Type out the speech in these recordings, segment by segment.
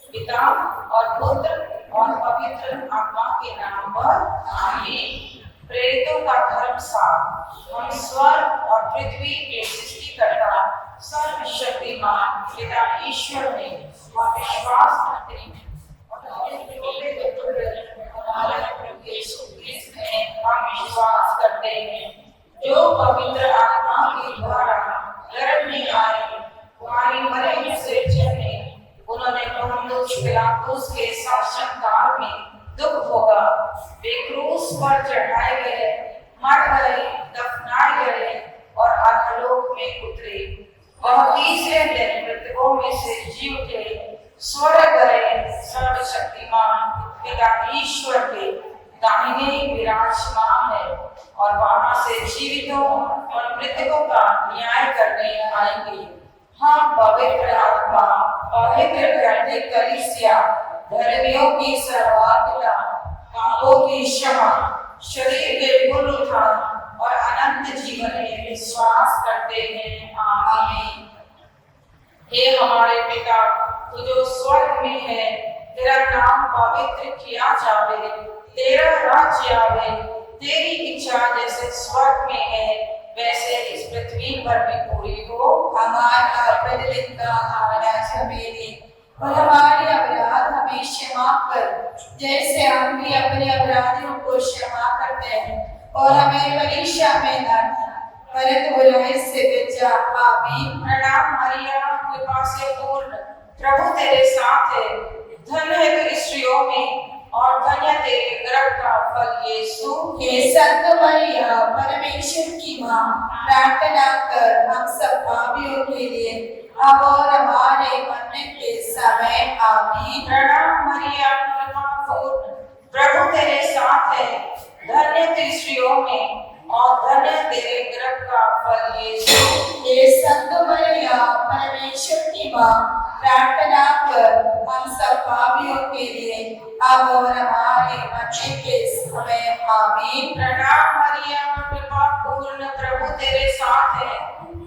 पिता और पुत्र और पवित्र आत्मा के नाम पर आमीन। प्रेरितों का धर्म सार। हम स्वर्ग और पृथ्वी के सृष्टिकर्ता सर्वशक्तिमान पिता ईश्वर में हम विश्वास करते हैं हम विश्वास करते हैं जो पवित्र आत्मा के द्वारा गर्भ में आए, कुमारी मरियम से जन्मे। उन्होंने पौलुस पिलातुस के शासनकाल में दुख भोगा, वे क्रूस पर चढ़ाए गए, मर गए, दफनाए गए और अधोलोक में उतरे। वह तीसरे दिन मृतकों में से जी उठे, स्वर्ग गए, सर्वशक्तिमान पिता ईश्वर के दाहिने विराजमान है और वहां से जीवितों और मृतकों का न्याय करने आएंगे। हम पवित्र आत्मा, पवित्र कैथोलिक कलीसिया, धर्मियों की सहभागिता, पापों की क्षमा, शरीर के पुनरुत्थान और अनंत जीवन में विश्वास करते हैं। आमीन। हे हमारे पिता, तू जो स्वर्ग में है, तेरा नाम पवित्र किया जावे, तेरा राज्य आवे, तेरी इच्छा जैसे स्वर्ग में है वैसे इस पृथ्वी पर भी पूरी हो। हमारा प्रतिदिन का आहार हमें दे और हमारे अपराध हमें क्षमा कर, जैसे हम भी अपने अपराधियों को क्षमा करते हैं, और हमें परीक्षा में न डालना परंतु बुराई से बचा। आमीन। प्रणाम मरिया, कृपा से पूर्ण, प्रभु तेरे साथ है, धन्य है तू स्त्रियों में और धन्य तेरे गर्भ का फल यीशु। हे संत मरिया, परमेश्वर की माँ, प्रार्थना कर हम सब पापियों के लिए अब और हमारे मरने के समय। आमीन। प्रणाम मरिया, कृपा पूर्ण, प्रभु तेरे साथ है, धन्य तू स्त्रियों में और धन्य तेरे गर्भ का फल यीशु। हे संत मरिया, परमेश्वर की माँ, प्रार्थना कर हम सब पापियों के लिए अब और हमारे मरने के समय। आमीन। प्रणाम मरिया, कृपा पूर्ण, प्रभु तेरे साथ है,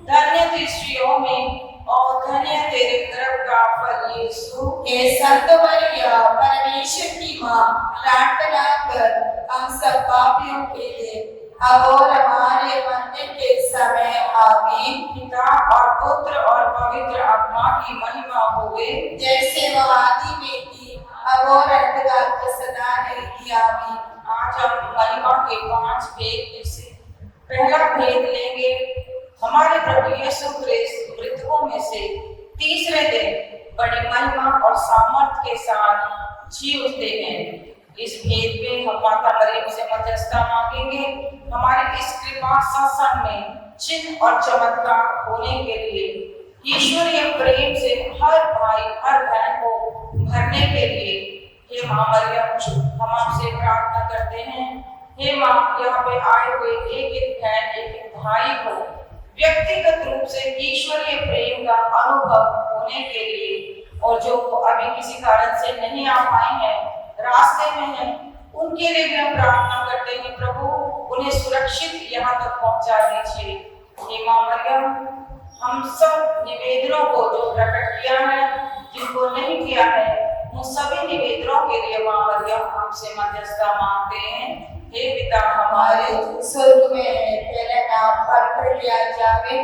धन्य तू स्त्रियों में और धन्य तेरे गर्भ का फल यीशु। हे संत मरिया, परमेश्वर की माँ, प्रार्थना कर हम सब पापियों के लिए अब और हमारे मरने के समय। आमीन। पिता और पुत्र और पवित्र आत्मा की महिमा होवे, जैसे वह आदि में थी अब और अंतकाल में सदा रहेगी। आमीन। आज हम महिमा के 5 भेद में से पहला भेद लेंगे। हमारे प्रभु यीशु ख्रिस्त मृतकों में से तीसरे दिन बड़ी महिमा और सामर्थ के साथ जी उठते हैं। इस भेद में हम माता मरियम से मध्यस्थता मांगेंगे, हमारी इस कृपा सत्संग में चिन्ह और चमत्कार होने के लिए, ईश्वरीय प्रेम से हर भाई हर बहन को भरने के लिए। हे माँ मरियम, हम आपसे प्रार्थना करते हैं, हे माँ, यहाँ पे आए हुए एक एक बहन एक एक भाई को व्यक्तिगत रूप से ईश्वरीय प्रेम का अनुभव होने के लिए, और जो अभी किसी कारण से नहीं आ पाए हैं, रास्ते में हैं, उनके लिए भी हम प्रार्थना करते हैं, प्रभु उन्हें सुरक्षित यहाँ तक पहुँचा दीजिए। हे माँ मरियम, हम सब निवेदनों को जो प्रकट किया है, जिनको नहीं किया है, उन सभी निवेदनों के लिए माँ मरियम हमसे मध्यस्थता मांगते हैं। हे पिता हमारे स्वर्ग में है, तेरा नाम पवित्र किया जावे,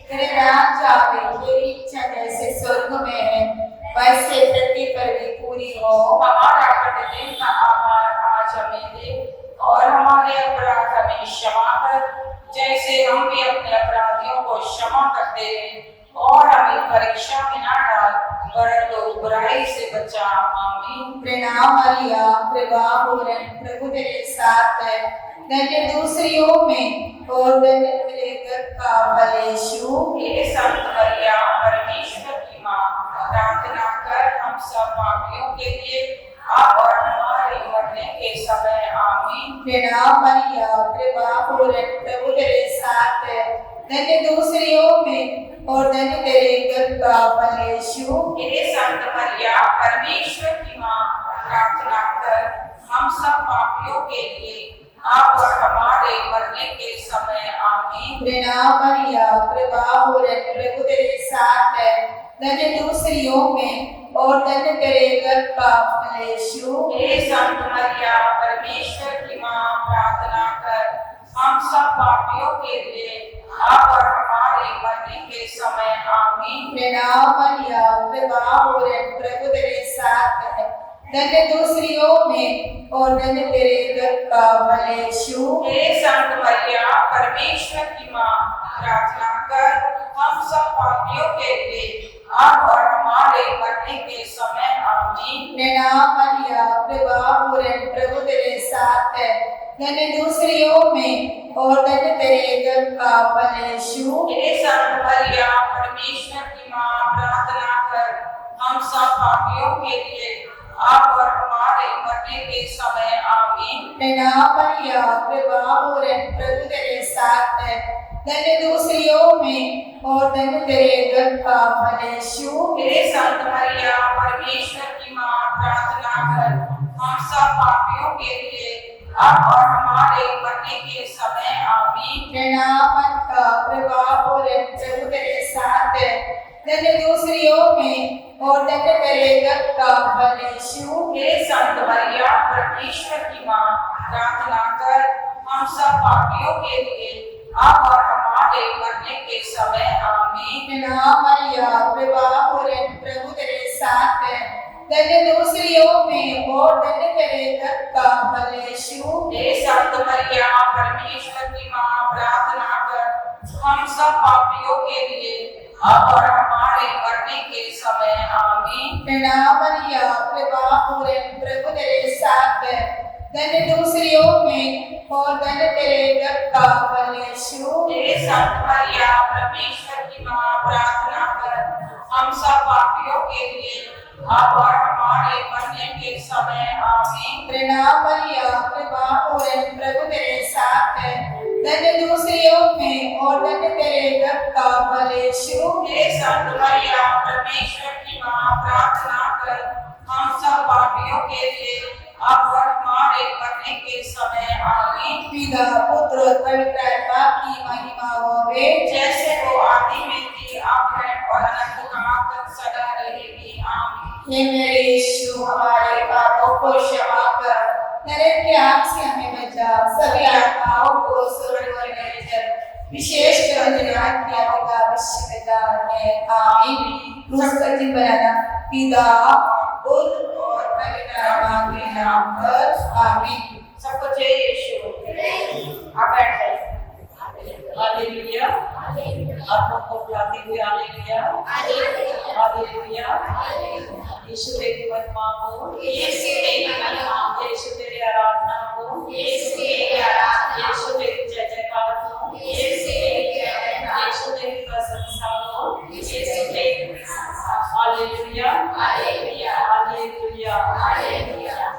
तेरे राज्य आवे, तेरी इच्छा जैसे स्वर्ग में है वैसे पृथ्वी पर भी पूरी हो। हमारा प्रतिदिन का आहार आज हमें दे और हमारे अपराध हमें क्षमा कर, जैसे हम भी अपने अपराधियों को क्षमा करते हैं, और हमें परीक्षा में न डाल परंतु बुराई से बचा। आमीन। प्रणाम मरिया, कृपा पूर्ण, प्रभु तेरे साथ है, धन्य तू स्त्रियों में और धन्य तेरे गर्भ का फल यीशु। हे संत मरिया, परमेश्वर की माँ, प्रार्थना कर हम सब पापियों के लिए अब और हमारे मरने के समय। आमीन। प्रणाम मरिया, कृपा पूर्ण, प्रभु तेरे साथ है, धन्य तू स्त्रियों में और धन्य तेरे गर्भ का फल यीशु। हे संत मरिया, परमेश्वर की माँ, प्रार्थना कर हम सब पापियों के लिए अब और हमारे मरने के समय। आमीन। प्रणाम मरिया, कृपा पूर्ण, प्रभु तेरे साथ है, धन्य तू स्त्रियों में और धन्य तेरे जग का फल यीशु। हे संत मरिया परमेश्वर की मां, प्रार्थना कर हम सब पापियों के लिए अब और हमारे मरने के समय आमीन। प्रणाम मरिया, कृपा पूर्ण, प्रभु तेरे साथ है, धन्य तू स्त्रियों में और धन्य तेरे उदर का फल यीशु। हे संत मरिया परमेश्वर की मां, प्रार्थना कर हम सब पापियों के लिए अब और हमारे मरने के समय आमीन। प्रणाम मरिया, कृपा पूर्ण, प्रभु तेरे साथ है, धन्य तू स्त्रियों में और धन्य तेरे उदर का फल यीशु। हे संत मरिया परमेश्वर की मां, प्रार्थना कर हम सब पापियों के लिए अब और हमारे मरने के समय आमीन। प्रणाम मरिया, कृपा पूर्ण, प्रभु तेरे साथ है, धन्य तू स्त्रियों में और धन्य तेरे उदर का फल यीशु। हे संत मरिया परमेश्वर की मां, प्रार्थना कर हम सब पापियों के लिए अब और हमारे मरने के समय आमीन। प्रणाम मरिया, कृपा पूर्ण, प्रभु तेरे साथ है, धन्य तू स्त्रियों में और धन्य तेरे उदर का फल यीशु। हे संत मरिया परमेश्वर की मां, प्रार्थना कर हम सब पापियों के लिए अब और हमारे मरने के समय आमीन। प्रणाम मरिया, कृपा पूर्ण, प्रभु तेरे साथ है, धन्य तू स्त्रियों में और धन्य तेरे उदर का फल यीशु। हे संत मरिया परमेश्वर की मां, प्रार्थना कर हम सब पापियों के लिए अब और हमारे मरने के समय आमीन। प्रणाम मरिया, कृपा पूर्ण, प्रभु तेरे साथ है, धन्य तू स्त्रियों में और धन्य तेरे उदर का फल यीशु। हे संत मरिया परमेश्वर की मां, प्रार्थना कर हम सब पापियों के लिए अब और हमारे मरने के समय आमीन। प्रणाम मरिया, कृपा पूर्ण, प्रभु तेरे साथ है, धन्य तू स्त्रियों में और धन्य तेरे उदर का फल यीशु। हे संत मरिया परमेश्वर की मां, प्रार्थना कर हम सब पापियों के लिए अब और हमारे मरने के समय आमीन। पिता पुत्र और पवित्र आत्मा की महिमा होवे, जैसे वो आदि में थी अब है और अनंत काल तक सदा रहेगी आमीन। हे मेरे यीशु, हमारे पापों को क्षमा कर, नरक की आग से हमें बचा, सभी आत्माओं को स्वर्ग में ले चल, विशेषकर जिन्हें का विश्वविद्यालय है आमीन। उसका जी बनाना पिता पुत्र और पवित्र आत्मा के नाम पर आमीन। सबको जय यीशु। आप बैठ जाइए। हालेलुया। आत्मा को बुलाते हुए हालेलुया, हालेलुया। यीशु तेरी महिमा हो, यीशु तेरी महिमा हो, यीशु तेरी आराधना हो, यीशु तेरी आराधना, यीशु तेरी जय जयकार हो, यीशु तेरी जय जयकार, यीशु तेरी प्रशंसा हो, यीशु तेरी प्रशंसा। Hallelujah, hallelujah, hallelujah, hallelujah.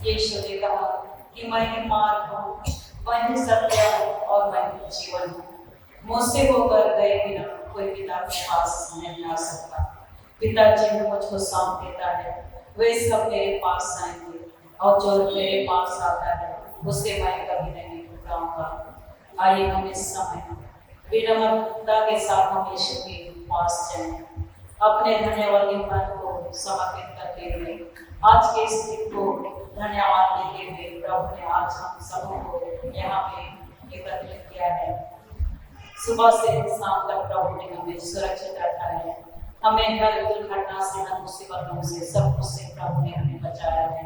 Yeshu ने कहा कि मैं ही मार्ग हूँ, मैं ही सत्य हूँ और मैं ही जीवन हूँ। मुझसे होकर गए बिना कोई पिता के पास नहीं आ सकता। पिताजी मुझको सौंप देता है, वे सब मेरे पास आएंगे और जो मेरे पास आता है उसे मैं कभी नहीं भुलाऊंगा। आइए हम इस समय विनम्रता के साथ हम यीशु के पास जाएं, अपने धन्यवादी मन को समर्पित करते हुए आज के इस दिन को धन्यवाद देते हुए प्रभु ने आज हम सबों को यहाँ पे एकत्रित किया है। सुबह से शाम तक प्रभु ने हमें सुरक्षित रखा है, हमें हर दुर्घटना से, हर मुसीबतों से, सब कुछ से प्रभु ने हमें बचाया है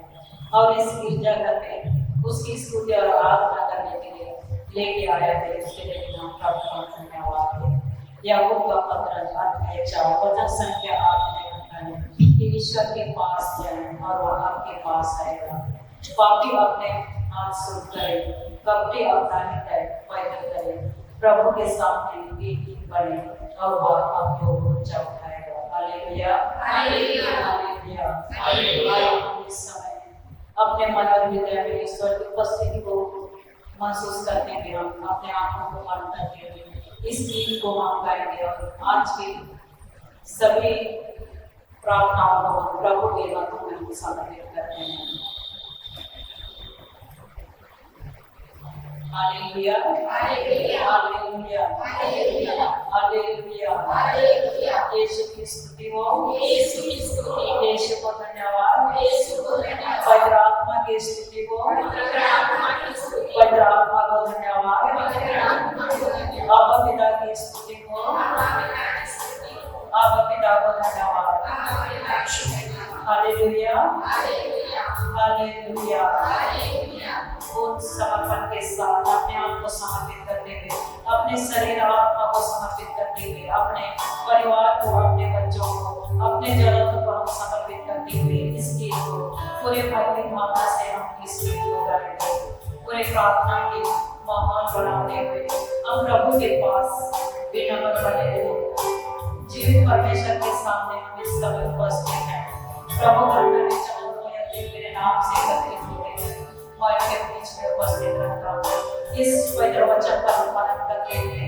और इस गिरजाघर में उसकी स्तुति और आराधना करने के लिए लेके आया है। इसके लिए हम प्रभु का धन्यवाद है। याकूब का पत्र अध्याय 4 वचन संख्या 8 में कहता है कि ईश्वर के पास जाएं और वह आपके पास आएगा। पापी अपने हाथ शुद्ध करे, कपटी अपना हृदय पवित्र करे, प्रभु के सामने विनम्र बने और वह आपको ऊंचा उठाएगा। Hallelujah, hallelujah, hallelujah, hallelujah. हम इस समय अपने मन और हृदय में ईश्वर की उपस्थिति को महसूस करते हुए हम अपने आंखों को बंद करते हुए इस गीत को हम गाएंगे और आज की सभी प्रार्थनाओं को प्रभु के हाथों में समर्पित करते हैं। Hallelujah, hallelujah, hallelujah, hallelujah, hallelujah, hallelujah. Yeshu की स्तुति हो, यीशु की स्तुति, यीशु को हालेलुया, हालेलुया। उन समर्पण के साथ अपने आप को समर्पित करते हुए, अपने शरीर आत्मा को समर्पित करते हुए, अपने परिवार को, अपने बच्चों को, अपने जरूरतों को हम समर्पित करते हुए इस गीत को पूरे भक्ति भावना से हम इस गीत को गाएंगे। पूरे प्रार्थना के माहौल बनाते हुए हम प्रभु के पास विनम्र बने रहें। जीवित परमेश्वर के सामने हम इस समय उपस्थित हैं। प्रभु करना के चरणों में मेरे नाम से एकत्रित होते हैं। मैं के बीच में उपस्थित रहता हूँ। इस पवित्र वचन का पालन करते हुए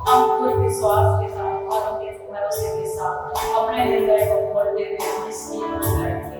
हम पूरे विश्वास के साथ और के भरोसे के साथ अपने हृदय को खोलते हुए हम इस गीत को गाएंगे।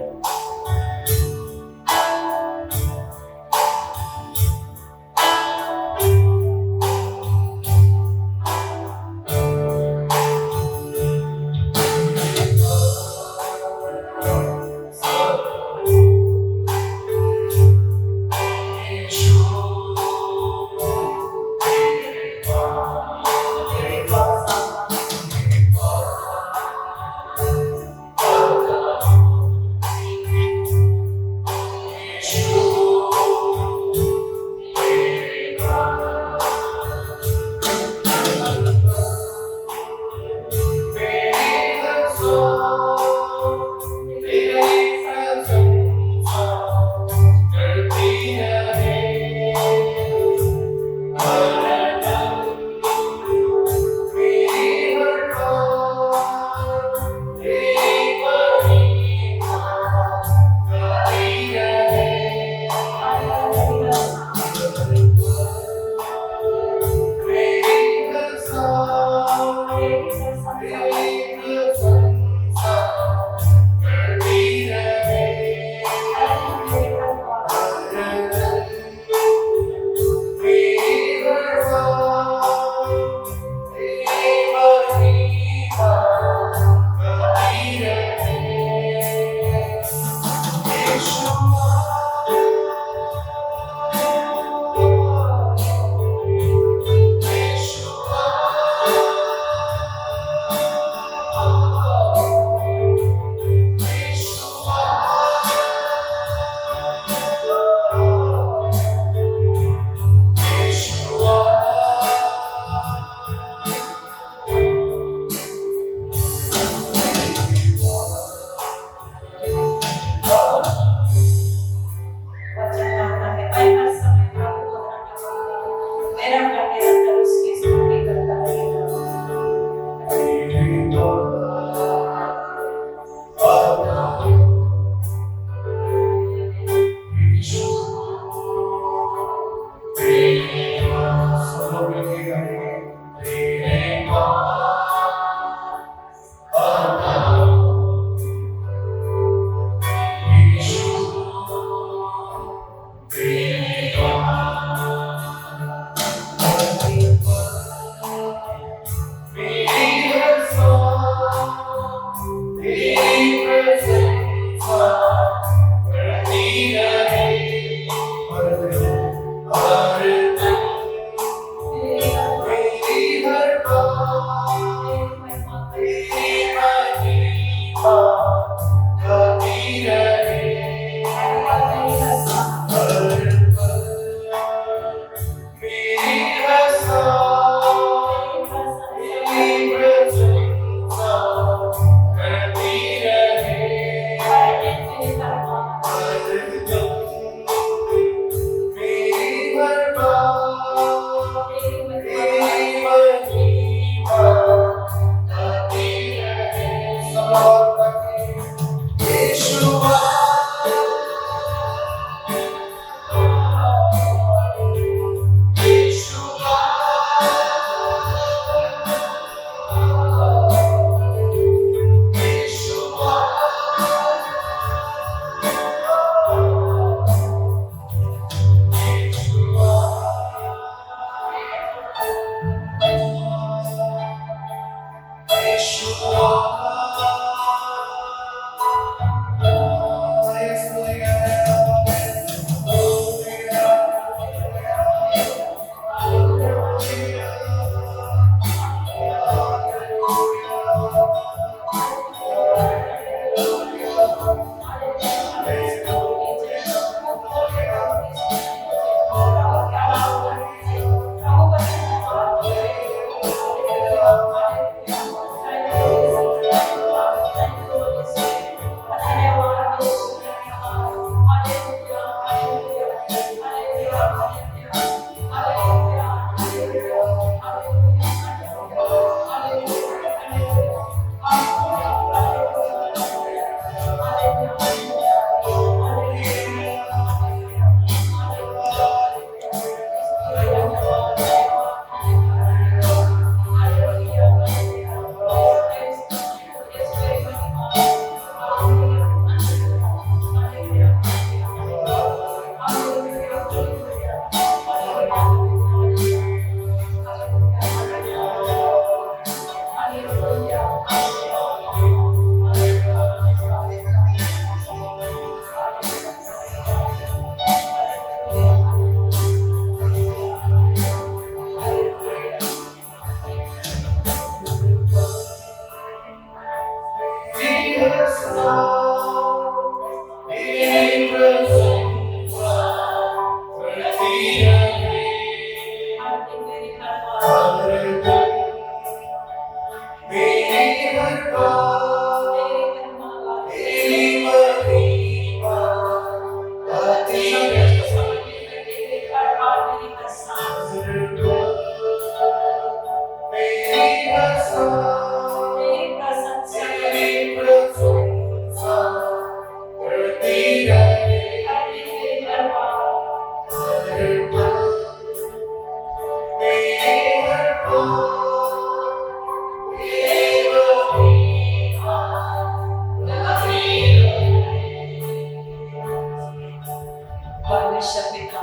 परमेश्वर पिता,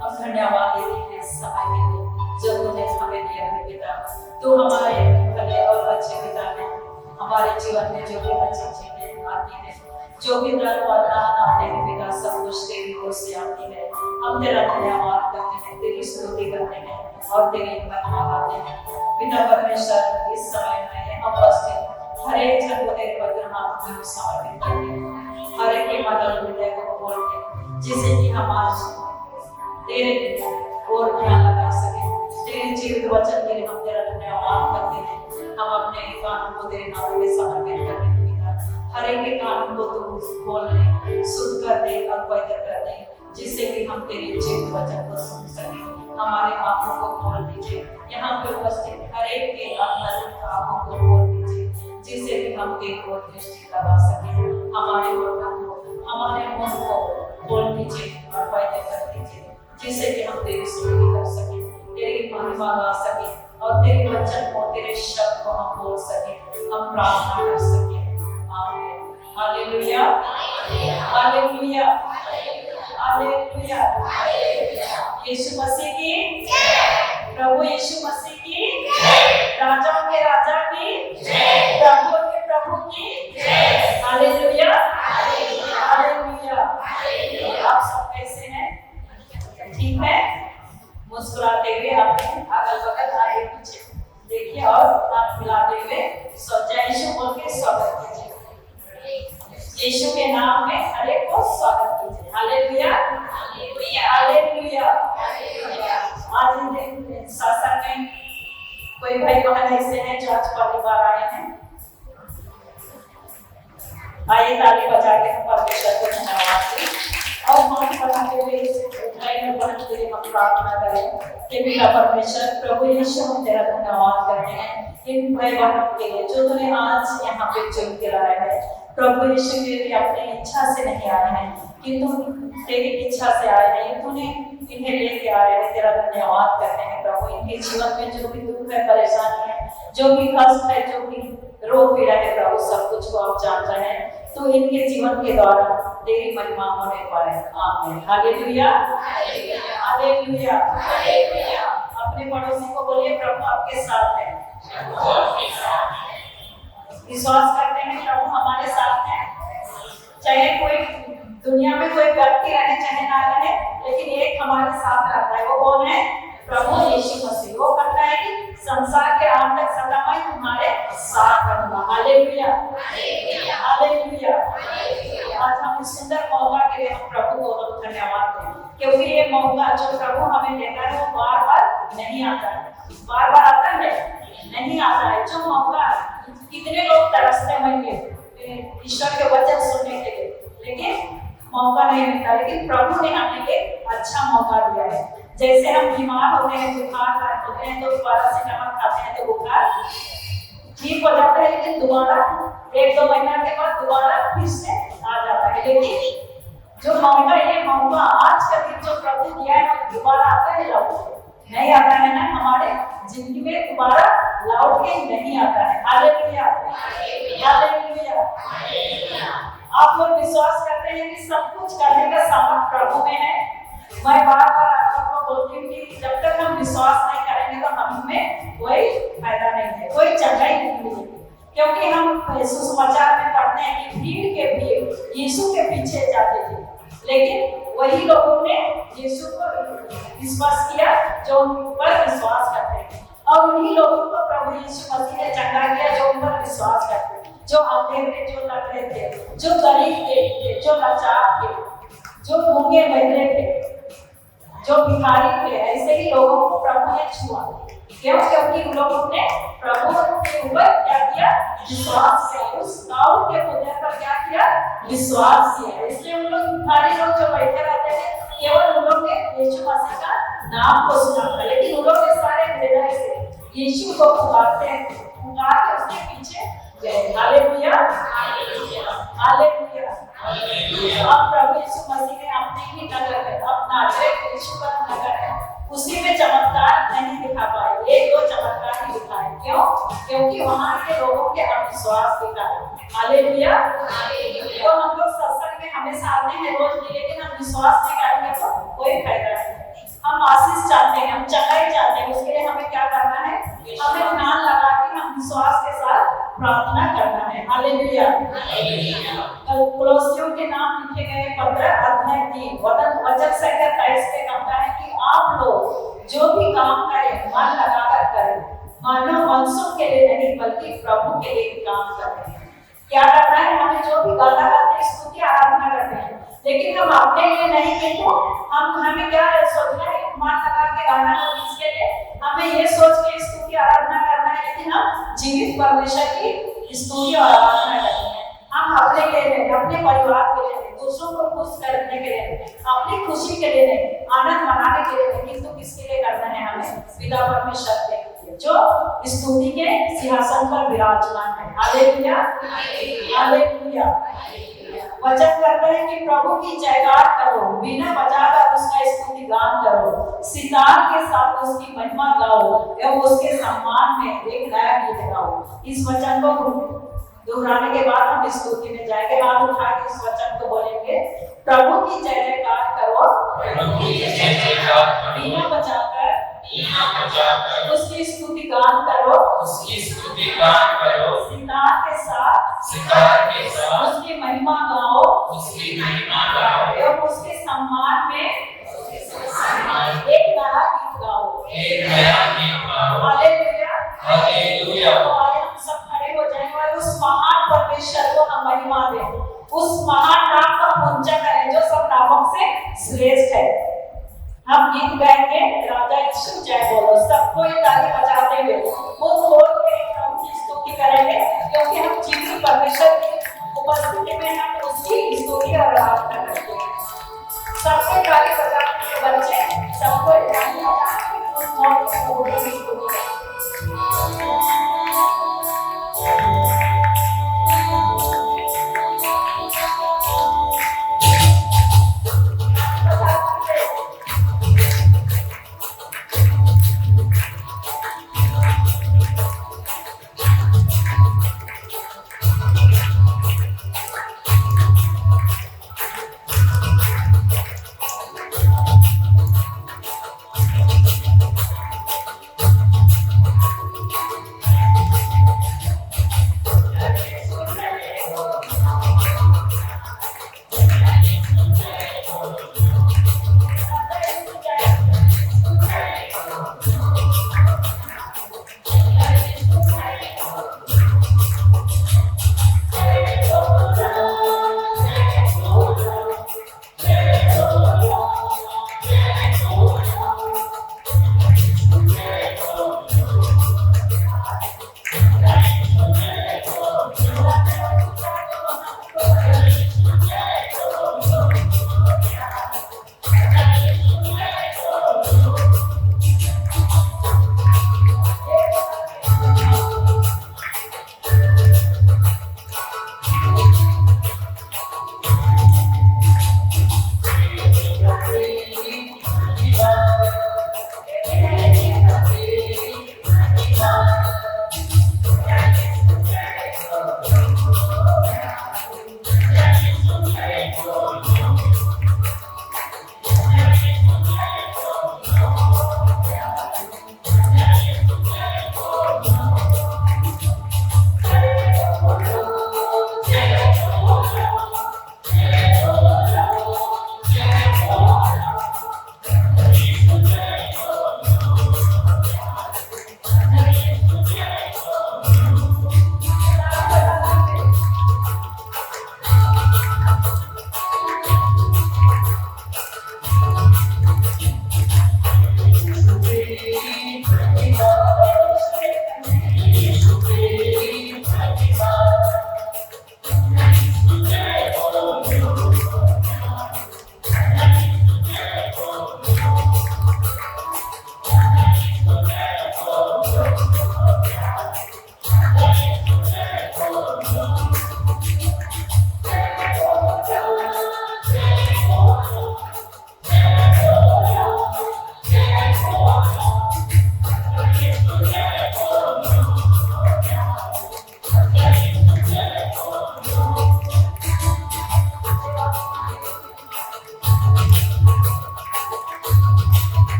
हम धन्यवाद देते हैं इस समय के लिए जो तुमने हमें दिया है पिता। तू हमारे भले और अच्छे पिता है। हमारे जीवन में जो भी अच्छी चीजें आती है, जो भी दर्द और राहत आते हैं पिता, सब कुछ तेरी ओर से आती है। हम तेरा धन्यवाद करते हैं, तेरी स्तुति करते हैं और तेरी महिमा गाते हैं पिता परमेश्वर। इस समय में हम उपस्थित हर एक जन को तेरे पवित्र हाथ में समर्पित करते हैं। हर एक के मदद हृदय को खोल के जिसे कि हम आज तेरे ओर ध्यान लगा सके, तेरे जीवित वचन के लिए हम तेरा धन्यवाद करते हैं। हम अपने कानों को तेरे नाम में समर्पित करते हैं पिता। हर एक के कानों को तू खोल दे, शुद्ध कर दे और पवित्र कर दे, जिससे कि हम तेरे जीवित वचन को सुन सके। हमारे आंखों को खोल दीजिए, यहाँ पे उपस्थित हर एक के आंखों को खोल दीजिए, जिससे कि हम तेरे ओर दृष्टि लगा सके। हमारे होठों को, हमारे मुंह को खोल दीजिए और पवित्र कर दीजिए, जिससे कि हम तेरी स्तुति कर सके, तेरी महिमा गा सके और तेरे वचन को, तेरे शब्द को हम बोल सके, हम प्रार्थना कर सके। आमीन। Hallelujah, hallelujah, hallelujah. Yeshu Masih की जय, प्रभु यीशु मसीह की जय, राजाओं के राजा की जय, प्रभुओं के प्रभु की जय। Hallelujah, hallelujah. आप सब कैसे हैं? ठीक है? मुस्कुराते हुए अपने अगल बगल आगे पीछे देखिए और हाथ मिलाते हुए जय यीशु बोल के स्वागत कीजिए। यीशु के नाम में हर एक को स्वागत कीजिए। Hallelujah, hallelujah. आज दिन सत्संग में कोई भाई बहन ऐसे हैं जो आज पहली बार आए हैं? आइए ताली बजा के हम परमेश्वर को धन्यवाद दें और हाथ बढ़ाते हुए भाई बहन के लिए हम प्रार्थना करें कि पिता परमेश्वर प्रभु यीशु हम तेरा धन्यवाद करते हैं इन भाई बहनों के लिए जो तूने आज यहाँ पे चुन के लाया है। प्रभु यीशु के लिए अपनी इच्छा से नहीं आए हैं किंतु तेरी इच्छा से आए हैं, तूने इन्हें लेके आए हैं। तेरा धन्यवाद करते हैं प्रभु। इनके जीवन में जो भी दुख है, परेशानी है, जो भी कष्ट है, जो भी रोग पीड़ा है प्रभु, सब कुछ को आप जान रहे हैं। तो इनके जीवन के द्वारा तेरी महिमा होने पाए। आमीन। Hallelujah, hallelujah, hallelujah. अपने पड़ोसी को बोलिए प्रभु आपके साथ है। विश्वास करते हैं प्रभु हमारे साथ है। चाहे कोई दुनिया में कोई व्यक्ति रहे चाहे ना रहे, लेकिन एक हमारे साथ रहता है। वो कौन है? प्रभु यीशु मसीह वो करता है कि संसार के अंत तक सदा मैं तुम्हारे साथ रहूंगा। Hallelujah, hallelujah. आज हम इस सुंदर मौका के लिए हम प्रभु को बहुत धन्यवाद दें, क्योंकि ये मौका जो प्रभु हमें देता है वो बार बार नहीं आता है। बार बार आता है नहीं आता है। जो मौका कितने लोग तरसते होंगे ईश्वर के वचन सुनने के लिए, लेकिन मौका नहीं मिलता। लेकिन प्रभु ने हमें एक अच्छा मौका दिया है। जैसे हम बीमार होते हैं, बुखार होते हैं तो पैरासिटामोल खाते हैं तो बुखार ठीक हो जाता है, लेकिन दोबारा 1-2 महीना के बाद दोबारा फिर से आ जाता है। लेकिन जो मौका, ये मौका आज का दिन जो प्रभु दिया है दोबारा आता है लौट नहीं आता है ना, हमारे जिंदगी में दोबारा लौट के नहीं आता है। Hallelujah, hallelujah. आप लोग विश्वास करते हैं कि सब कुछ करने का सामर्थ प्रभु में है। मैं बार बार आप लोग को बोलती हूँ कि जब तक हम विश्वास नहीं करेंगे तो हमें कोई फायदा नहीं है, कोई चंगाई नहीं मिलेगी। क्योंकि हम सुसमाचार में पढ़ते हैं कि भीड़ के भीड़ यीशु के पीछे जाते थे, लेकिन वही लोगों ने यीशु को विश्वास किया जो उन पर विश्वास करते हैं, और उन्हीं लोगों को प्रभु यीशु मसीह ने चंगा किया जो उन पर विश्वास करते हैं। जो अंधे थे, जो लंगड़े थे, जो गरीब थे, जो लाचार थे, जो गूंगे बहरे थे, जो भिखारी थे, ऐसे ही लोगों को प्रभु ने छुआ। क्यों? क्योंकि उन लोगों ने प्रभु के ऊपर क्या किया? विश्वास किया। उस गाँव के मुद्दे पर क्या किया? विश्वास किया। इसलिए उन लोग भिखारी लोग जो बैठे रहते थे, केवल उन लोग ने यीशु मसीह का नाम को सुना था, लेकिन उन लोग के सारे हृदय से यीशु को पुकारते हैं, पुकार के उसके पीछे गए। Hallelujah, hallelujah. अब प्रभु यीशु मसीह ने अपने ही नगर में, अपना यीशु का नगर है, उसी में चमत्कार नहीं दिखा पाए, 1-2 चमत्कार ही दिखाए। क्यों? क्योंकि वहां के लोगों के अविश्वास के कारण। हालेलुया। तो हम लोग सत्संग में हमेशा आते हैं रोज भी, लेकिन हम विश्वास नहीं करेंगे तो कोई फायदा नहीं। हम आशीष चाहते हैं, हम चंगाई चाहते हैं, उसके लिए हमें क्या करना है? हमें ध्यान लगा के हम विश्वास के साथ प्रार्थना करना है। हालेलुया। कोलोसियों के नाम लिखे गए पत्र अध्याय 3 वचन संख्या 23 पे कहता है कि आप लोग जो भी काम करें मन लगाकर करें, मानव मनुष्यों के लिए नहीं बल्कि प्रभु के लिए काम करें। क्या करना है? हमें जो भी गाना गाते हैं स्तुति आराधना करते हैं, लेकिन हम अपने लिए नहीं, किंतु हमें क्या सोचना है? मन लगा के गाना हो, किसके लिए? हमें ये सोच के स्तुति आराधना करना है, लेकिन हम जीवित परमेश्वर की स्तुति और आराधना करते हैं। हम अपने लिए नहीं, अपने परिवार के लिए नहीं, दूसरों को खुश करने के लिए नहीं, अपनी खुशी के लिए नहीं, आनंद मनाने के लिए नहीं, किंतु किसके लिए करना है? हमें पिता परमेश्वर के लिए जो स्तुति के सिंहासन पर विराजमान है। Hallelujah, hallelujah. वचन करते हैं कि प्रभु की जयकार करो, बिना बजाकर उसका स्तुति गान करो, सितार के साथ उसकी महिमा गाओ एवं उसके सम्मान में एक नया गीत गाओ। इस वचन को दोहराने के बाद हम स्तुति में जाएंगे। हाथ उठा के इस वचन को बोलेंगे, प्रभु की जय जयकार करो, बिना बजाकर उसकी स्तुति गान करो, सितार के साथ उसकी महिमा गाओ एवं उसके सम्मान में एक नया गीत गाओ। हालेलुया। तो आइए हम सब खड़े हो जाएं और उस महान परमेश्वर को हम महिमा दें, उस महान नाम का पूजा करें जो सब नामों से श्रेष्ठ है। हम गीत गाएंगे, राजा यीशु जय बोलो, सबको ये ताली बजाते हुए वो बोल के हम स्तुति करेंगे, क्योंकि हम जीवित परमेश्वर की उपस्थिति में हम उसकी स्तुति और आराधना करते हैं। सबको ताली बजाते हुए बच्चे, सबको ताली बजाते हुए उस मौन को बोलने की स्तुति करें।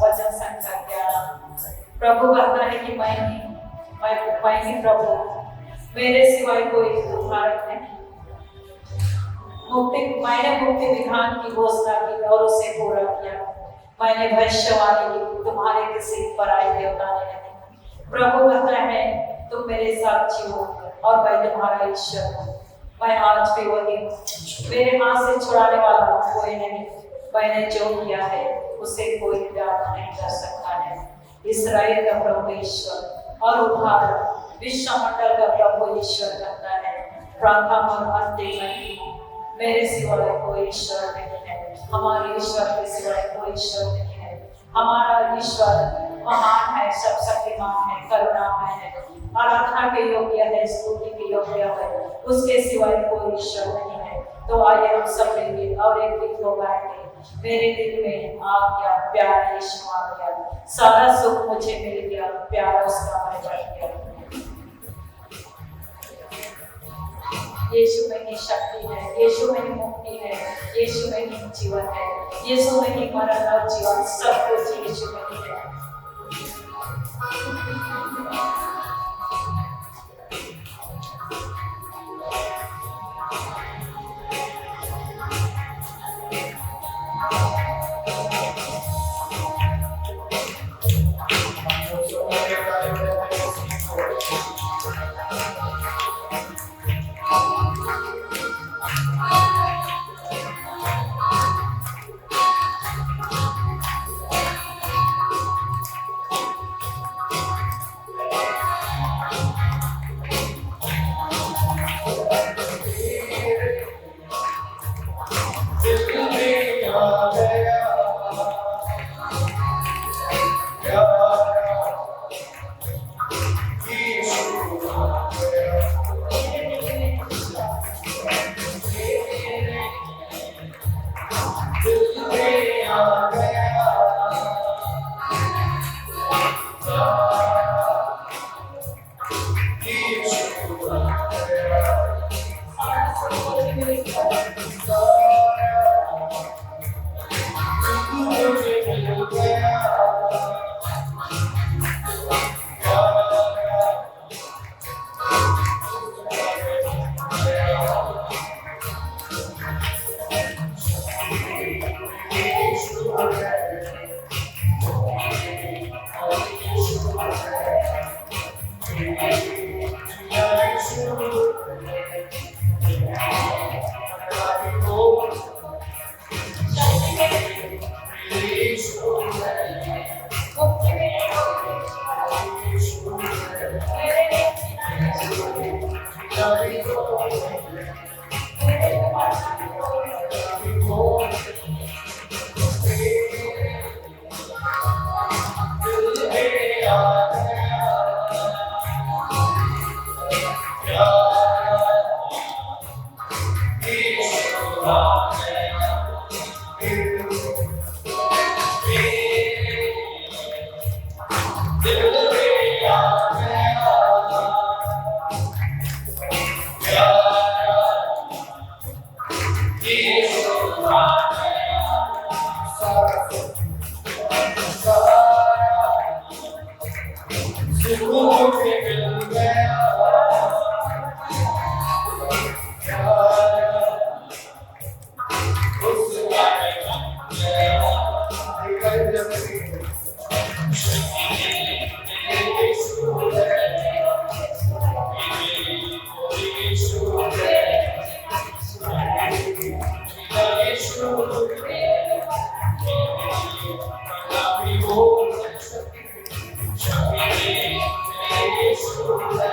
वचन संख्या 11। प्रभु कहता है कि मैं ही प्रभु, मेरे सिवाय कोई उद्धारक नहीं। मैंने मुक्ति विधान की घोषणा की और उसे पूरा किया। मैंने भविष्यवाणी की, तुम्हारे किसी पराये देवता ने नहीं। प्रभु कहता है तुम मेरे साक्षी हो और मैं तुम्हारा ईश्वर हूँ। मैं आज भी वही हूँ, मेरे हाथ से छुड़ाने वाला कोई नहीं। मैंने जो किया है उसे कोई त्याग नहीं कर सकता है। इस्राएल का प्रभु ईश्वर और उद्धारक, विश्व मंडल का प्रभु ईश्वर कहता है, प्रथम और अंतिम नहीं, मेरे सिवाय कोई ईश्वर नहीं है। हमारे ईश्वर के सिवाय कोई ईश्वर नहीं है। हमारा ईश्वर महान है, सब शक्तिमान है, करुणामय है, आराधना के योग्य है, स्तुति के योग्य है। उसके सिवाय कोई ईश्वर नहीं है। तो आइए हम सब मिलके और एक गीत को गाएंगे। मेरे दिल में आ गया प्यार, यीशु आ गया, सारा सुख मुझे मिल गया, प्यार उसका मैं बढ़ गया। यीशु में ही शक्ति है, यीशु में ही मुक्ति है, यीशु में ही जीवन है, यीशु में ही मरण और जीवन, सब कुछ यीशु में ही है। Yes.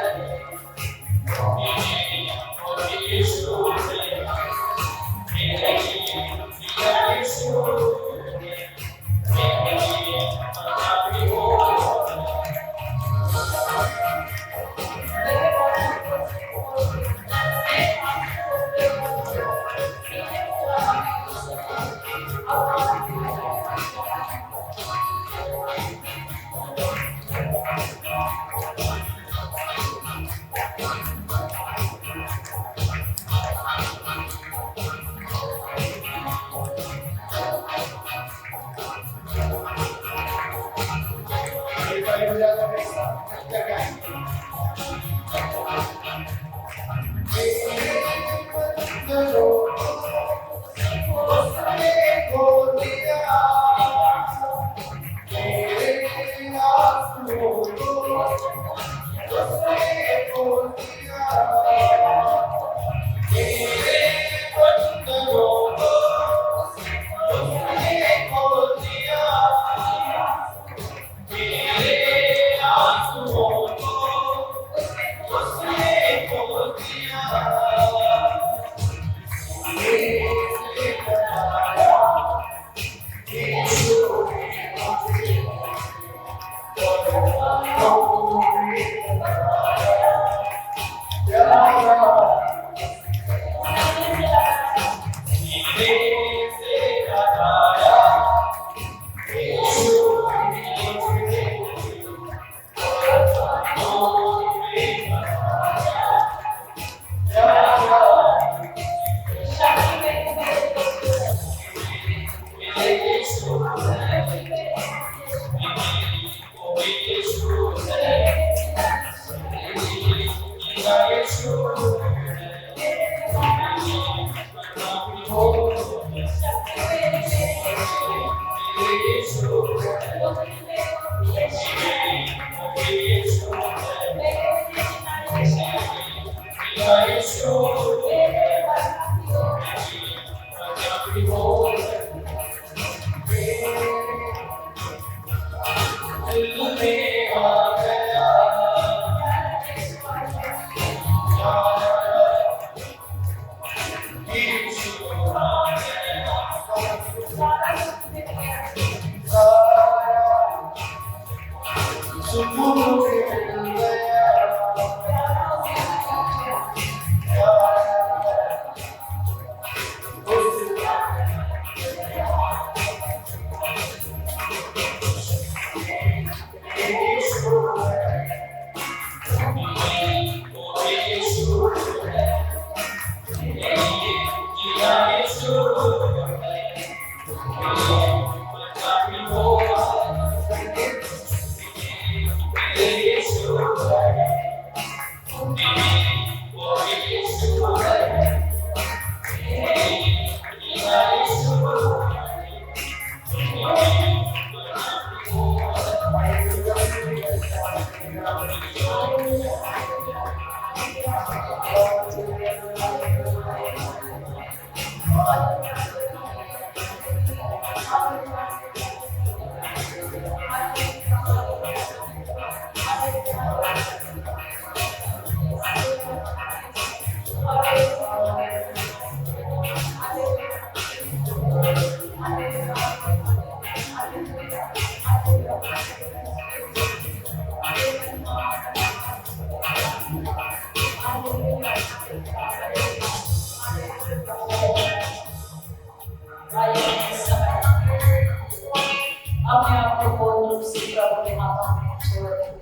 अपने आप को पूर्ण रूप से प्रभु के हाथों में छोड़ दें।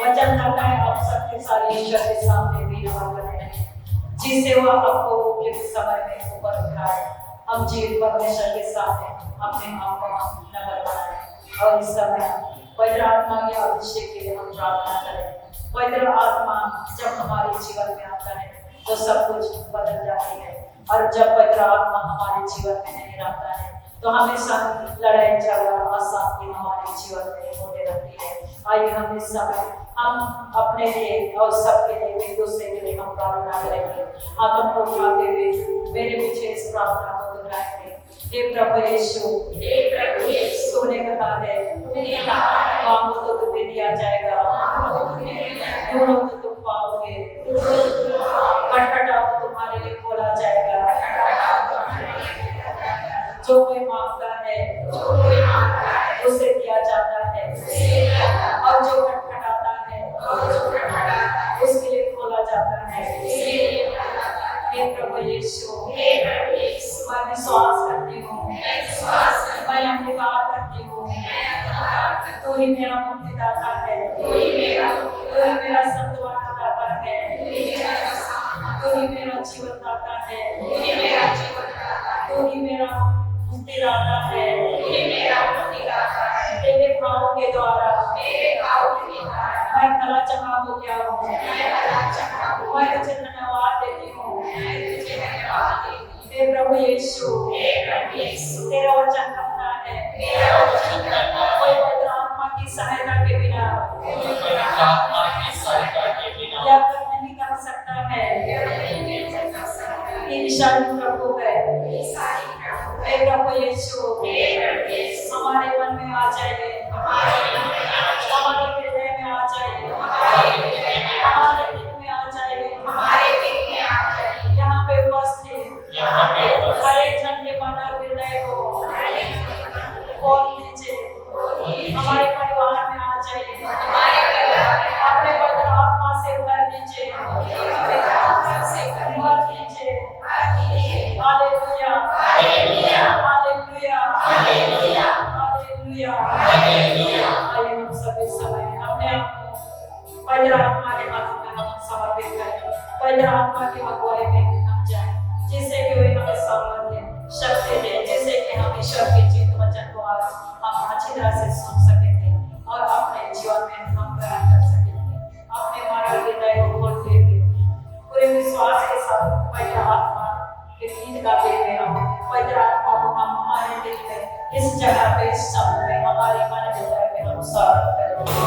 वचन करता है आप शक्तिशाली ईश्वर के सामने वीरवान बने, जिससे वह आपको उपयुक्त समय में ऊपर उठाए। हम जीवित परमेश्वर के सामने अपने आप को नम्र बनाएं और इस समय पवित्र आत्मा के अभिषेक के लिए हम प्रार्थना करें। पवित्र आत्मा जब हमारे जीवन में आता है तो सब कुछ बदल जाती है, और जब पवित्र आत्मा हमारे जीवन में नहीं रहता है तो हमेशा लड़ाई झगड़ा अशांति हमारे जीवन में होते रहती है। आइए हम इस समय हम अपने लिए और सबके लिए एक दूसरे के लिए हम प्रार्थना करेंगे। हाथों को उठाते हुए मेरे पीछे इस प्रार्थना को दोहराएंगे। हे प्रभु यीशु, तूने कहा है मांगो तो तुम्हें दिया जाएगा, ढूंढो तो तुम पाओगे, खटखटाओ तो तुम्हारे लिए खोला जाएगा। जो कोई मांगता है उसे दिया जाता है, और जो खटखटाता है उसके लिए खोला जाता है। हे प्रभु यीशु, मैं विश्वास करती हूँ, मैं अंगीकार करती हूँ, तू ही मेरा मुक्तिदाता है, तू ही मेरा संतवाना दाता है, तू ही मेरा जीवन दाता है, तू ही मेरा मुक्तिदाता है। तेरे पाँव के द्वारा को क्या हो, मैं तुझे धन्यवाद देती हूँ हे प्रभु यीशु। तेरा वचन कहता है कोई पवित्र आत्मा की सहायता के बिना यह नहीं कर सकता है। ईशान प्रभु है हे प्रभु यीशु, हमारे मन में आ जाइए, हमारे हृदय में आ जाइए, हमारे दिल में आ जाइए, यहाँ पे उपस्थित हर एक जन के मन और हृदय को खोल लीजिए, हमारे परिवार में आ जाइए, अपने पवित्र आत्मा से भर लीजिए, भर लीजिए। Hallelujah, hallelujah, hallelujah, hallelujah. आइए हम सभी समय अपने आप को पवित्र आत्मा के हाथों में हम समर्पित करें, पवित्र आत्मा की अगुवाई में हम जाएं, जिससे कि वे हमें सामर्थ्य शक्ति दे, जिससे कि हम ईश्वर के जीवित वचन को आज हम अच्छी तरह से सुन सकेंगे और अपने जीवन में हम ग्रहण कर सकेंगे। अपने मानव हृदय को खोलते हुए पूरे विश्वास के साथ पवित्र आत्मा के गीत गाते हुए हम पवित्र आत्मा को हम हमारे दिल में इस जगह पे इस समय में हमारे मन हृदय में हम स्वागत करेंगे।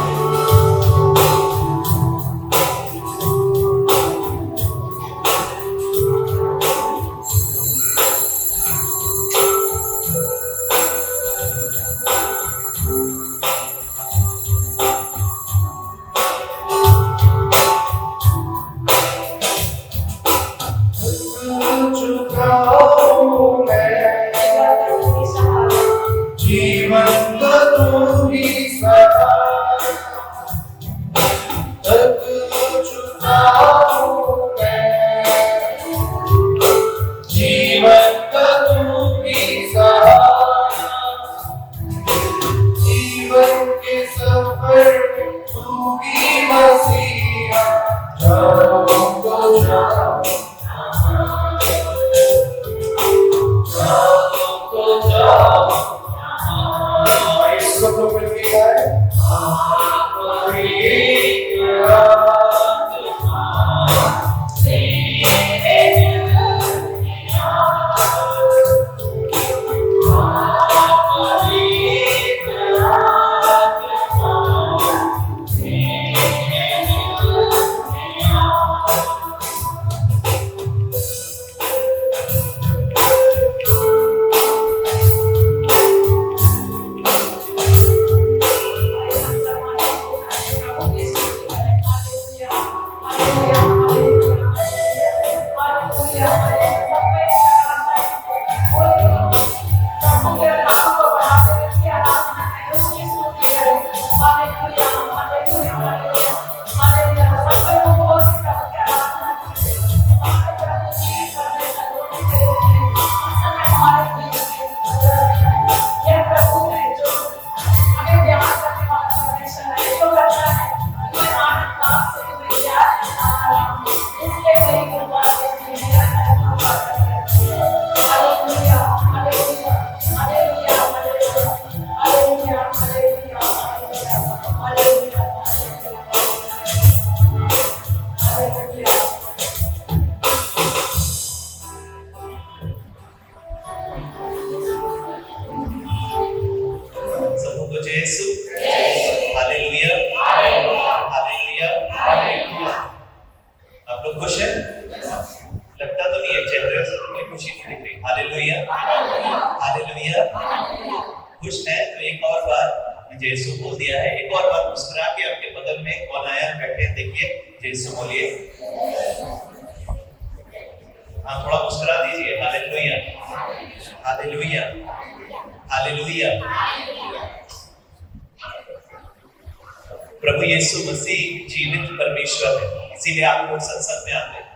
प्रभु यीशु मसीह जीवित परमेश्वर है, इसीलिए आप लोग सत्संग में आते हैं।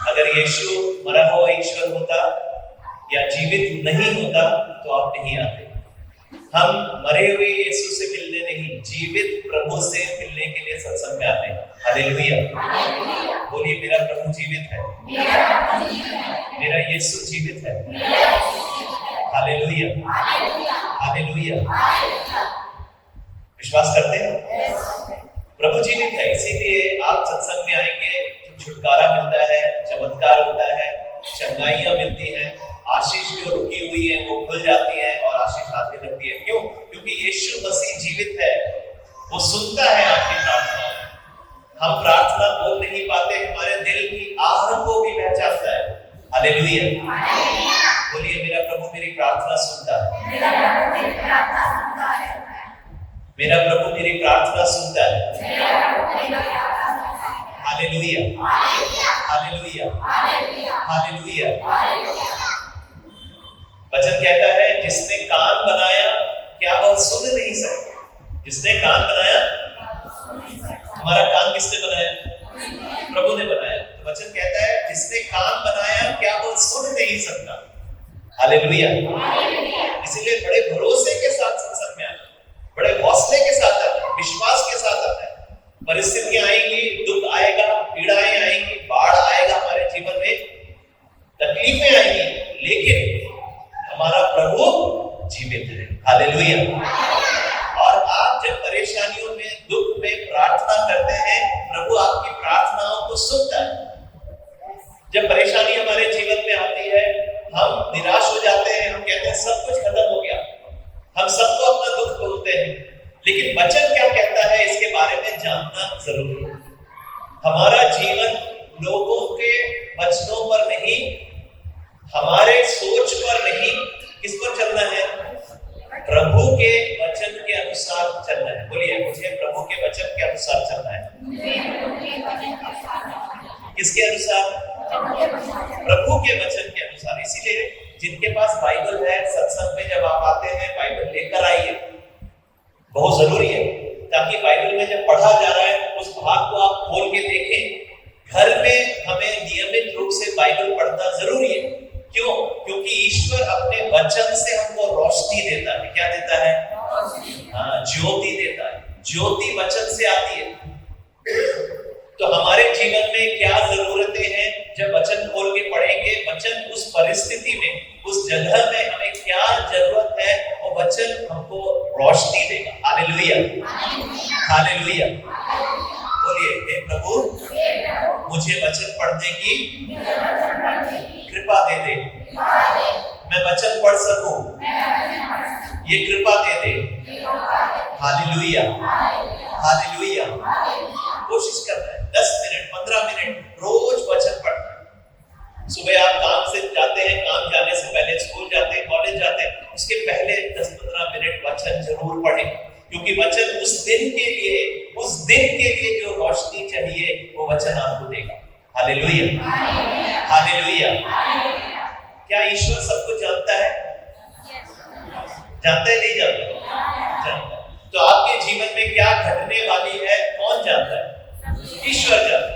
अगर यीशु मरा हुआ ईश्वर होता या जीवित नहीं होता तो आप नहीं आते। हम मरे हुए यीशु से मिलने नहीं, जीवित प्रभु से मिलने के लिए सत्संग में आते हैं। हालेलुया, बोलिए मेरा प्रभु जीवित है, मेरा यीशु जीवित है। Hallelujah, hallelujah. विश्वास करते हैं प्रभु जीवित है, इसीलिए आप उद्धार होता है, चंगाइयां मिलती हैं, आशीष जो रुकी हुई है वो खुल जाती है और आशीष आने लगती है। क्यों? क्योंकि यीशु मसीह जीवित है, वो सुनता है आपकी प्रार्थना। हम प्रार्थना बोल नहीं पाते, हमारे दिल की आह को भी पहचानता है। हालेलुया, बोलिए मेरा प्रभु मेरी प्रार्थना सुनता है, मेरा प्रभु मेरी प्रार्थना सुनता है, हालेलुया, हालेलुया, हालेलुया। वचन कहता है जिसने कान बनाया क्या वह सुन नहीं सकता? जिसने कान बनाया, हमारा कान किसने बनाया? प्रभु ने बनाया। तो वचन कहता है जिसने कान बनाया क्या वह सुन नहीं सकता? हालेलुया। इसीलिए बड़े भरोसे के साथ सत्संग में आना, बड़े हौसले के साथ आना, विश्वास के साथ आना है। परिस्थितियां आएंगी, दुख आएगा, पीड़ाएं आएंगी, बाढ़ आएगा हमारे जीवन में, तकलीफें आएंगी, लेकिन हमारा प्रभु जीवित है। हालेलुया। और आप जब परेशानियों में, दुख में प्रार्थना करते हैं, प्रभु आपकी प्रार्थनाओं को सुनता है। जब परेशानी हमारे जीवन में आती है, हम निराश हो जाते हैं, हम कहते हैं सब कुछ खत्म हो गया, हम सबको अपना दुख बोलते हैं, लेकिन वचन क्या कहता है इसके बारे में जानना जरूरी है। हमारा जीवन लोगों के वचनों पर नहीं, हमारे सोच पर नहीं, किस पर चलना है? प्रभु के वचन के अनुसार चलना है। बोलिए मुझे प्रभु के वचन के अनुसार चलना है। किसके अनुसार? प्रभु के वचन के अनुसार। इसीलिए जिनके पास बाइबल है, सत्संग में जब आप आते हैं बाइबल लेकर आइए, बहुत जरूरी है, ताकि बाइबल में जब पढ़ा जा रहा है उस भाग को आप खोल के देखें। घर में हमें नियमित रूप से बाइबल पढ़ना जरूरी है। क्यों? क्योंकि ईश्वर अपने वचन से हमको रोशनी देता है। क्या देता है? ज्योति देता है। ज्योति वचन से आती है। तो हमारे जीवन में क्या जरूरतें हैं, जब वचन खोल के पढ़ेंगे, वचन उस परिस्थिति में, उस जगह में हमें क्या जरूरत है, वो वचन हमको रोशनी देगा। Hallelujah, hallelujah. बोलिए हे प्रभु मुझे वचन पढ़ने की कृपा दे दे, मैं वचन पढ़ सकूं, ये कृपा दे दे। Hallelujah, hallelujah. कोशिश करना है 10 मिनट 15 मिनट रोज वचन पढ़ना है। सुबह आप काम से जाते हैं, काम जाने से पहले स्कूल जाते हैं, कॉलेज जाते हैं, उसके पहले 10-15 मिनट वचन जरूर पढ़ें, क्योंकि वचन उस दिन के लिए जो रोशनी चाहिए वो वचन आपको देगा। Hallelujah, hallelujah. क्या ईश्वर सब कुछ जानता है? जानता है नहीं जानता? जानता है। तो आपके जीवन में क्या घटने वाली है कौन जानता है? ईश्वर जानता है।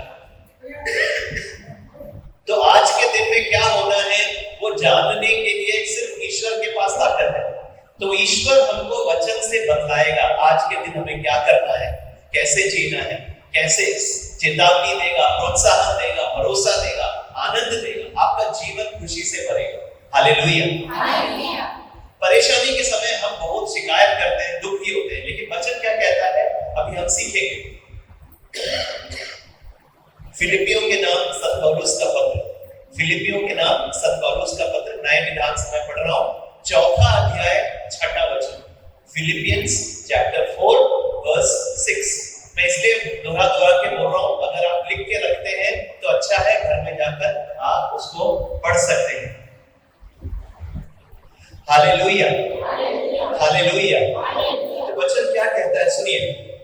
तो आज के दिन में क्या होना है वो जानने के लिए सिर्फ ईश्वर के पास ताकत है। तो ईश्वर हमको वचन से बतलाएगा आज के दिन हमें क्या करना है, कैसे जीना है, कैसे चेतावनी देगा, प्रोत्साहन देगा, भरोसा देगा, आनंद देगा, आपका जीवन खुशी से भरेगा। हालेलुया। परेशानी के समय हम बहुत शिकायत करते हैं, दुखी होते हैं, लेकिन वचन क्या कहता है अभी हम सीखेंगे। फिलिपियों के नाम संत पौलुस का पत्र, फिलिपियों के नाम संत पौलुस का पत्र, नए विधान से मैं पढ़ रहा हूं, 4 अध्याय 6 वचन। Philippians chapter 4 verse 6। मैं इसलिए दोहरा के बोल रहा हूं, अगर आप लिख के रखते हैं तो अच्छा है, घर में जाकर आप उसको पढ़ सकते हैं। Hallelujah, hallelujah. तो वचन क्या कहता है सुनिए।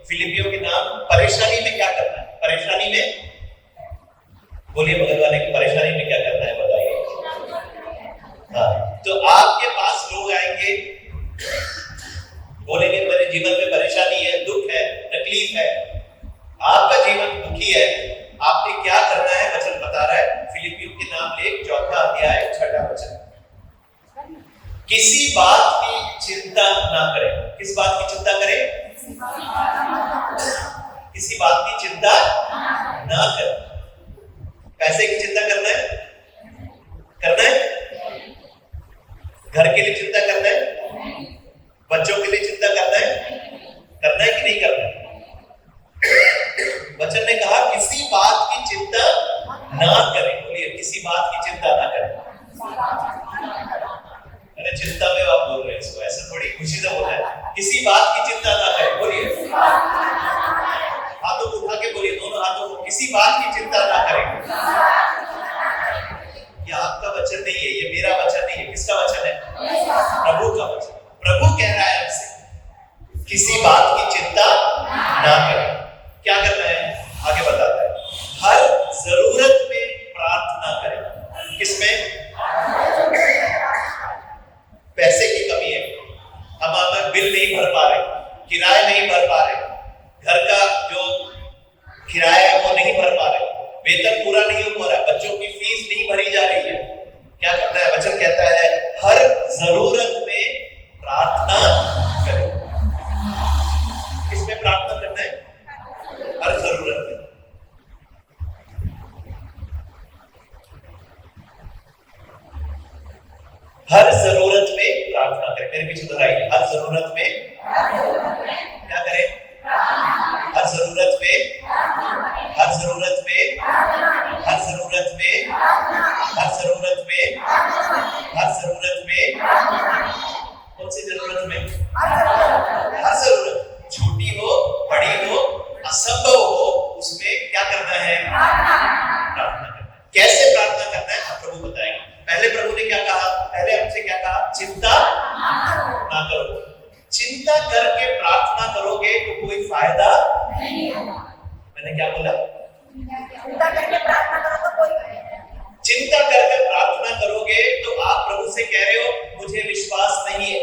फिलिपियों के नाम, परेशानी में क्या करना है? परेशानी में बोलिए बगल वाले की, परेशानी में क्या करना है बताइए। हाँ, तो आपके पास लोग आएंगे, बोलेंगे मेरे जीवन में परेशानी है, दुख है, तकलीफ है, आपका जीवन दुखी है, आपने क्या करना है? वचन बता रहा है, फिलिपियों के नाम ले 4 अध्याय 6 वचन। किसी बात की चिंता ना करें। किस बात की चिंता करें? किसी बात की चिंता ना करें। पैसे की चिंता करना है? करना है? घर के लिए चिंता करना है? बच्चों के लिए चिंता करना है? करना है कि नहीं करना है? वचन ने कहा किसी बात की चिंता ना करें। बोलिए किसी ना करें। क्या करना है आगे बताता है, हर जरूरत में प्रार्थना करें। किसमें? पैसे की कमी है, हम हमारा बिल नहीं भर पा रहे, किराया नहीं भर पा रहे, घर का जो किराया है वो नहीं भर पा रहे, वेतन पूरा नहीं हो रहा, बच्चों की फीस नहीं भरी जा रही है। क्या करना है? वचन कहता है हर जरूरत में प्रार्थना करें। किसमें प्रार्थना करना है? हर जरूरत में। हर जरूरत में प्रार्थना करें। मेरे पीछे दोहराइए, हर जरूरत में क्या करें? हर जरूरत में, हर जरूरत में, हर जरूरत में, हर जरूरत में, हर जरूरत में। कौन सी जरूरत में? हर जरूरत, छोटी हो बड़ी हो असंभव हो, उसमें क्या करना है? प्रार्थना करना है। कैसे प्रार्थना करना है आप प्रभु बताएंगे। पहले प्रभु ने क्या कहा? पहले हमसे क्या कहा? चिंता ना करो। चिंता करके प्रार्थना करोगे तो कोई फायदा नहीं होगा। मैंने क्या बोला? चिंता करके प्रार्थना करो तो कोई फायदा नहीं। चिंता करके प्रार्थना करोगे तो आप प्रभु से कह रहे हो मुझे विश्वास नहीं है,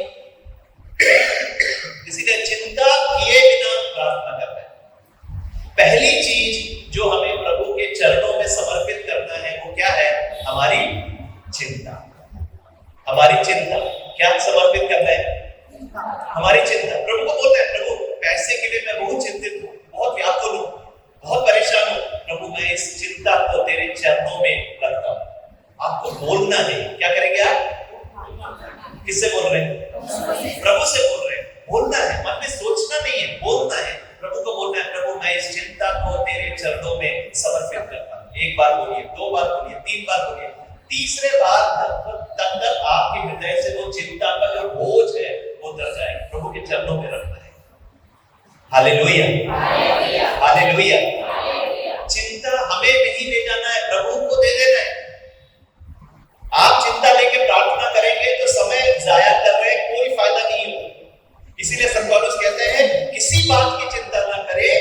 इसीलिए चिंता किए बिना प्रार्थना करना है। पहली चीज जो हमें प्रभु के चरणों में समर्पित करना है वो क्या है? हमारी चिंता। हमारी चिंता क्या समर्पित करना है? हमारी चिंता। प्रभु को बोलते हैं प्रभु पैसे के लिए मैं बहुत चिंतित हूँ, बहुत व्याकुल हूँ, बहुत परेशान हूँ, प्रभु मैं इस चिंता को तेरे चरणों में रखता हूँ। आपको बोलना है। क्या करेंगे आप? किससे बोल रहे हैं? प्रभु से बोल रहे हैं। बोलना है, मन में सोचना नहीं है, बोलना है। प्रभु को बोलना है प्रभु मैं इस चिंता को तेरे चरणों में समर्पित करता हूँ। एक बार बोलिए, दो बार बोलिए, तीन बार बोलिए, तीसरे बार तक आपके हृदय से वो चिंता का जो बोझ है वो उतर जाएगा। प्रभु के चरणों में रखना है। Hallelujah, hallelujah. चिंता हमें नहीं ले जाना है, प्रभु को दे देना है। आप चिंता लेके प्रार्थना करेंगे तो समय जाया कर रहे हैं, कोई फायदा नहीं होगा। इसीलिए संत पौलुस कहते हैं किसी बात की चिंता ना करें।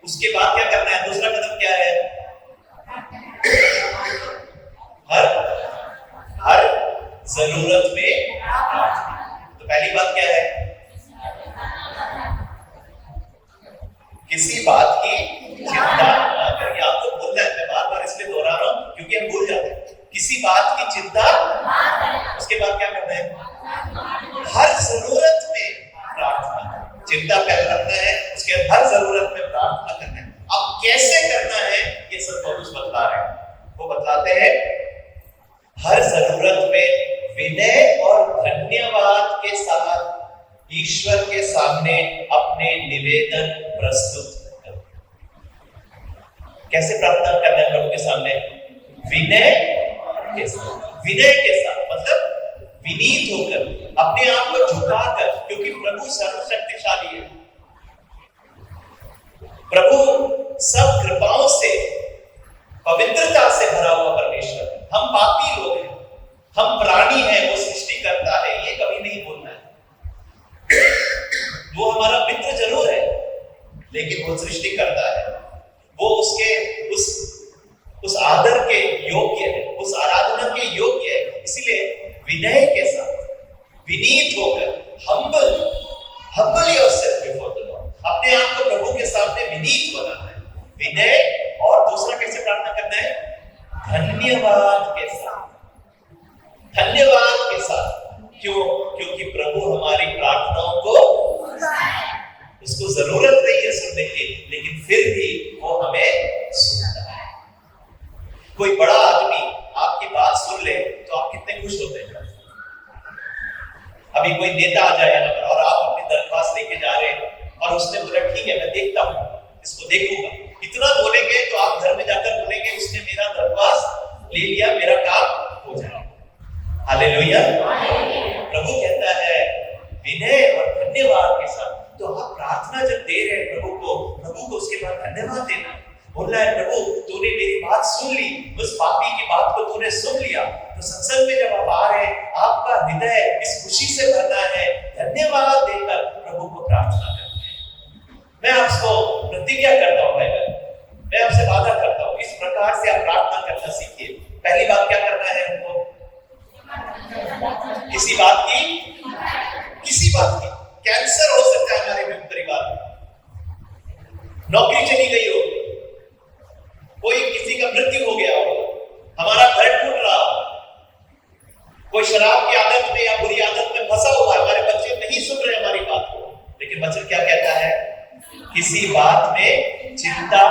उसके बाद क्या करना है? दूसरा कदम क्या है? हर जरूरत में। तो पहली बात क्या है? किसी बात की चिंता ना करिए। आपको बोलना है, मैं बार बार इसलिए दोहरा रहा हूं क्योंकि हम भूल जाते हैं। किसी बात की चिंता, उसके बाद क्या करना है? हर जरूरत में प्रार्थना। चिंता पहले रखना है, उसके बाद हर जरूरत में प्रार्थना करना है। अब कैसे करना है ये संत पौलुस बतला रहे हैं। वो बतलाते हैं हर जरूरत में विनय और धन्यवाद के साथ ईश्वर के सामने अपने निवेदन प्रस्तुत करो। कैसे प्रार्थना करना है प्रभु के सामने? विनय के साथ। विनय के साथ मतलब विनीत होकर, अपने आप को झुकाकर, क्योंकि प्रभु सर्वशक्तिशाली है। प्रभु सब कृपाओं से, पवित्रता से भरा हुआ परमेश्वर है। हम पापी लोग हैं, हम प्राणी हैं, वो सृष्टि करता है, ये कभी नहीं बोलना है। वो हमारा मित्र जरूर है लेकिन वो सृष्टि करता है। वो उसके उस आदर के योग्य है, उस आराधना के योग्य है। इसीलिए विनय के साथ, विनीत होकर, humbly yourself before the Lord, अपने आप को प्रभु के सामने विनीत बनाना है। विनय और दूसरा कैसे प्रार्थना करना है? धन्यवाद के साथ। धन्यवाद के साथ। क्यों? क्योंकि प्रभु हमारी प्रार्थनाओं को, उसको जरूरत नहीं है सुनने की, लेकिन फिर भी वो हमें सुनता है। कोई बड़ा आदमी आपकी बात सुन ले तो आप कितने खुश होते हैं। अभी कोई नेता आ जाए यहाँ पर और आप अपनी दरख्वास्त लेके जा रहे हैं और उसने बोला ठीक है मैं देखता हूँ, इसको देखूंगा, इतना बोलेंगे तो आप घर में जाकर बोलेंगे उसने मेरा दरख्वास्त ले लिया, मेरा काम हो जाएगा। हालेलुया। प्रभु कहता है विनय और धन्यवाद के साथ। तो आप प्रार्थना जब दे रहे हैं प्रभु को उसके बाद धन्यवाद देना, बोलना है प्रभु तूने मेरी बात सुन ली, उस पापी की बात को तूने सुन लिया। तो सत्संग में जब आप आ रहे हैं, आपका हृदय इस खुशी से भरना है, धन्यवाद देकर प्रभु को प्रार्थना करना है। मैं आपको प्रतिज्ञा करता हूं भाई बहन, मैं आपसे वादा करता हूं, इस प्रकार से आप प्रार्थना करना सीखिए। पहली बात क्या करना है हमको? किसी बात की कैंसर हो सकता है हमारे परिवार में, नौकरी चली गई हो, कोई किसी का मृत्यु हो गया हो, हमारा घर टूट रहा हो, कोई शराब की आदत में या बुरी आदत में फंसा हुआ है, हमारे बच्चे नहीं सुन रहे हमारी बात को। लेकिन वचन क्या कहता है? किसी बात में चिंता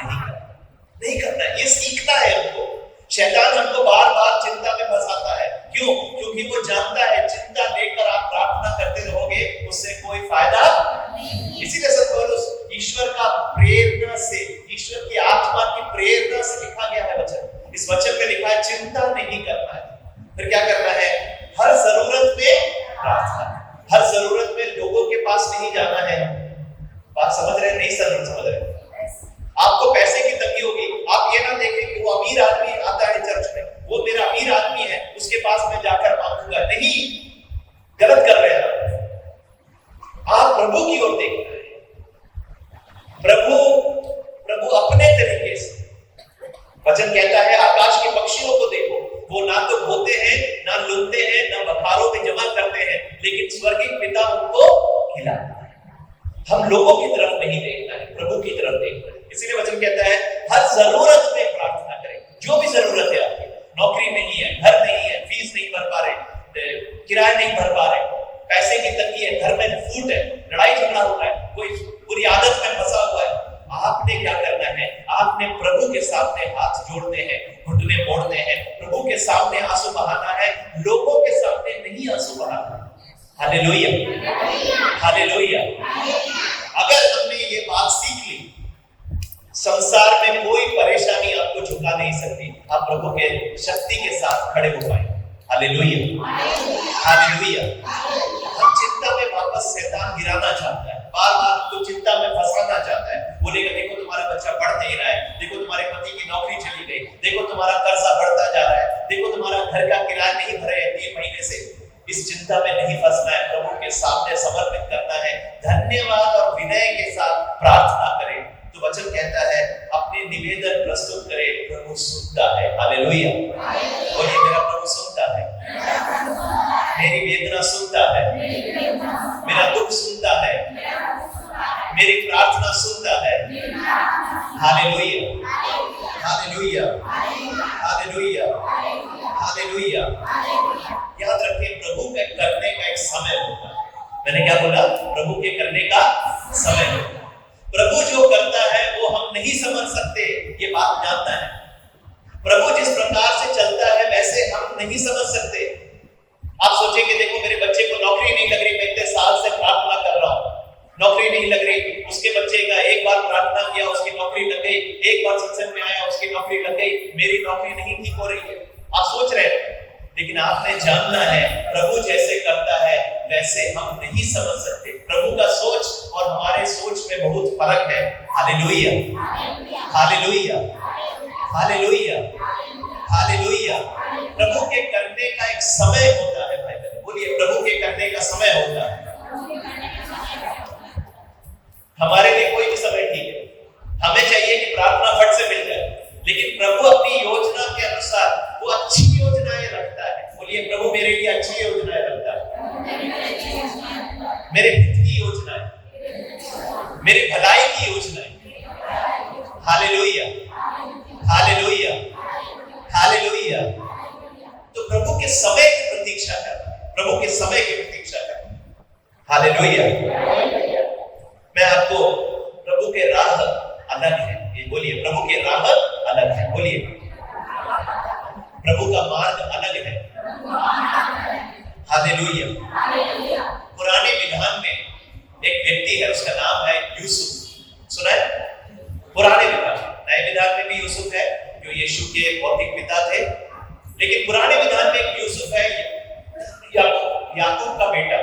नहीं करना। ये सीखना है हमको। शैतान हमको बार बार चिंता में फंसाता है। क्यों? क्योंकि वो जानता है चिंता लेकर आप प्रार्थना करते रहोगे, उससे कोई फायदा नहीं। इसीलिए संत पौलुस, ईश्वर का प्रेरणा से, ईश्वर की आत्मा की प्रेरणा से लिखा गया है वचन। इस वचन में लिखा है चिंता नहीं करना है। फिर क्या करना है? हर जरूरत में प्रार्थना। हर जरूरत में लोगों के पास नहीं जाना है। बात समझ रहे? नहीं समझ रहे? आपको पैसे की तंगी होगी, आप ये ना देखें कि वो अमीर आदमी आता है चर्च में, वो मेरा अमीर आदमी है, उसके पास मैं जाकर मांगूंगा। नहीं, गलत कर रहे हैं आप। प्रभु की ओर देखना है। प्रभु अपने तरीके से, वचन कहता है आकाश के पक्षियों को देखो, वो ना तो बोते हैं, ना लुटते हैं, ना बखारों में जमा करते हैं, लेकिन स्वर्गीय पिता उनको खिलाता है। हम लोगों की तरफ नहीं देखना है, प्रभु की तरफ देखना है। इसीलिए वचन कहता है हर जरूरत में प्रार्थना करें। जो भी जरूरत है आपकी, नौकरी नहीं है, घर नहीं है, फीस नहीं भर पा रहे, किराया नहीं भर पा रहे, पैसे की तंगी है, घर में फूट है, लड़ाई झगड़ा हो रहा है, कोई बुरी आदत में फंसा हुआ है, आपने क्या करना है? आपने प्रभु के सामने हाथ जोड़ने हैं, घुटने मोड़ने हैं, प्रभु के सामने आंसू बहाना है, लोगों के सामने नहीं आंसू बहाना। Hallelujah, hallelujah. अगर हमने ये बात सीख ली, संसार में कोई परेशानी आपको झुका नहीं सकती। आप प्रभु के शक्ति के साथ खड़े हो पाए। Hallelujah, hallelujah. हम चिंता में वापस शैतान गिराना चाहता है, बार बार आपको चिंता में फंसाना चाहता है। बोलेगा देखो तुम्हारा बच्चा पढ़ नहीं रहा है, देखो तुम्हारे पति की नौकरी चली गई, देखो तुम्हारा कर्जा बढ़ता जा रहा है, देखो तुम्हारा घर का किराया नहीं भरे है 3 महीने से। इस चिंता में नहीं फंसना है, प्रभु के सामने समर्पित करना है, धन्यवाद और विनय के साथ प्रार्थना करें। तो वचन कहता है अपने निवेदन प्रस्तुत करें, प्रभु सुनता है। हालेलुया, बोलिए मेरा प्रभु सुनता है, मेरी वेदना सुनता है, मेरा दुख सुनता है, मेरी प्रार्थना सुनता है। Hallelujah, hallelujah, hallelujah, hallelujah. याद रखें प्रभु के करने का एक समय होता है। मैंने क्या बोला? प्रभु के करने का समय होता है। प्रभु जो करता है वो हम नहीं समझ सकते, ये बात जानता है। प्रभु जिस प्रकार से चलता है वैसे हम नहीं समझ सकते। आप सोचेंगे देखो मेरे बच्चे को नौकरी नहीं लग रही, मैं इतने साल से प्रार्थना कर रहा हूं, नौकरी नहीं लग रही। उसके बच्चे का एक बार प्रार्थना किया, उसकी नौकरी लग गई, एक बार सत्संग में आया, उसकी नौकरी लग गई, मेरी नौकरी नहीं ठीक हो रही है। आप सोच रहे हैं, लेकिन आपने जानना है प्रभु जैसे करता है वैसे हम नहीं समझ सकते। प्रभु का सोच और हमारे सोच में बहुत फर्क है। Hallelujah, hallelujah, hallelujah, hallelujah. प्रभु के करने का एक समय होता है भाई बहन, बोलिए प्रभु के करने का समय होता है। हमारे लिए कोई भी समय ठीक है, हमें चाहिए कि प्रार्थना फट से मिल जाए, लेकिन प्रभु अपनी योजना के अनुसार वो अच्छी योजनाएं रखता है। बोलिए प्रभु मेरे लिए अच्छी योजनाएं रखता है, मेरे हित की योजनाएं, मेरी भलाई की योजनाएं। Hallelujah, hallelujah, hallelujah. तो प्रभु के समय की प्रतीक्षा करना, प्रभु के समय की प्रतीक्षा करना। हालेलुया। मैं आपको प्रभु के राह अलग है, ये बोलिए प्रभु के राह अलग है, बोलिए प्रभु का मार्ग अलग है। हालेलुया। पुराने विधान में एक व्यक्ति है, उसका नाम है यूसुफ। सुना है? पुराने विधान, नए विधान में भी यूसुफ है जो यीशु के भौतिक पिता थे, लेकिन पुराने विधान में एक यूसुफ है, याकूब का बेटा।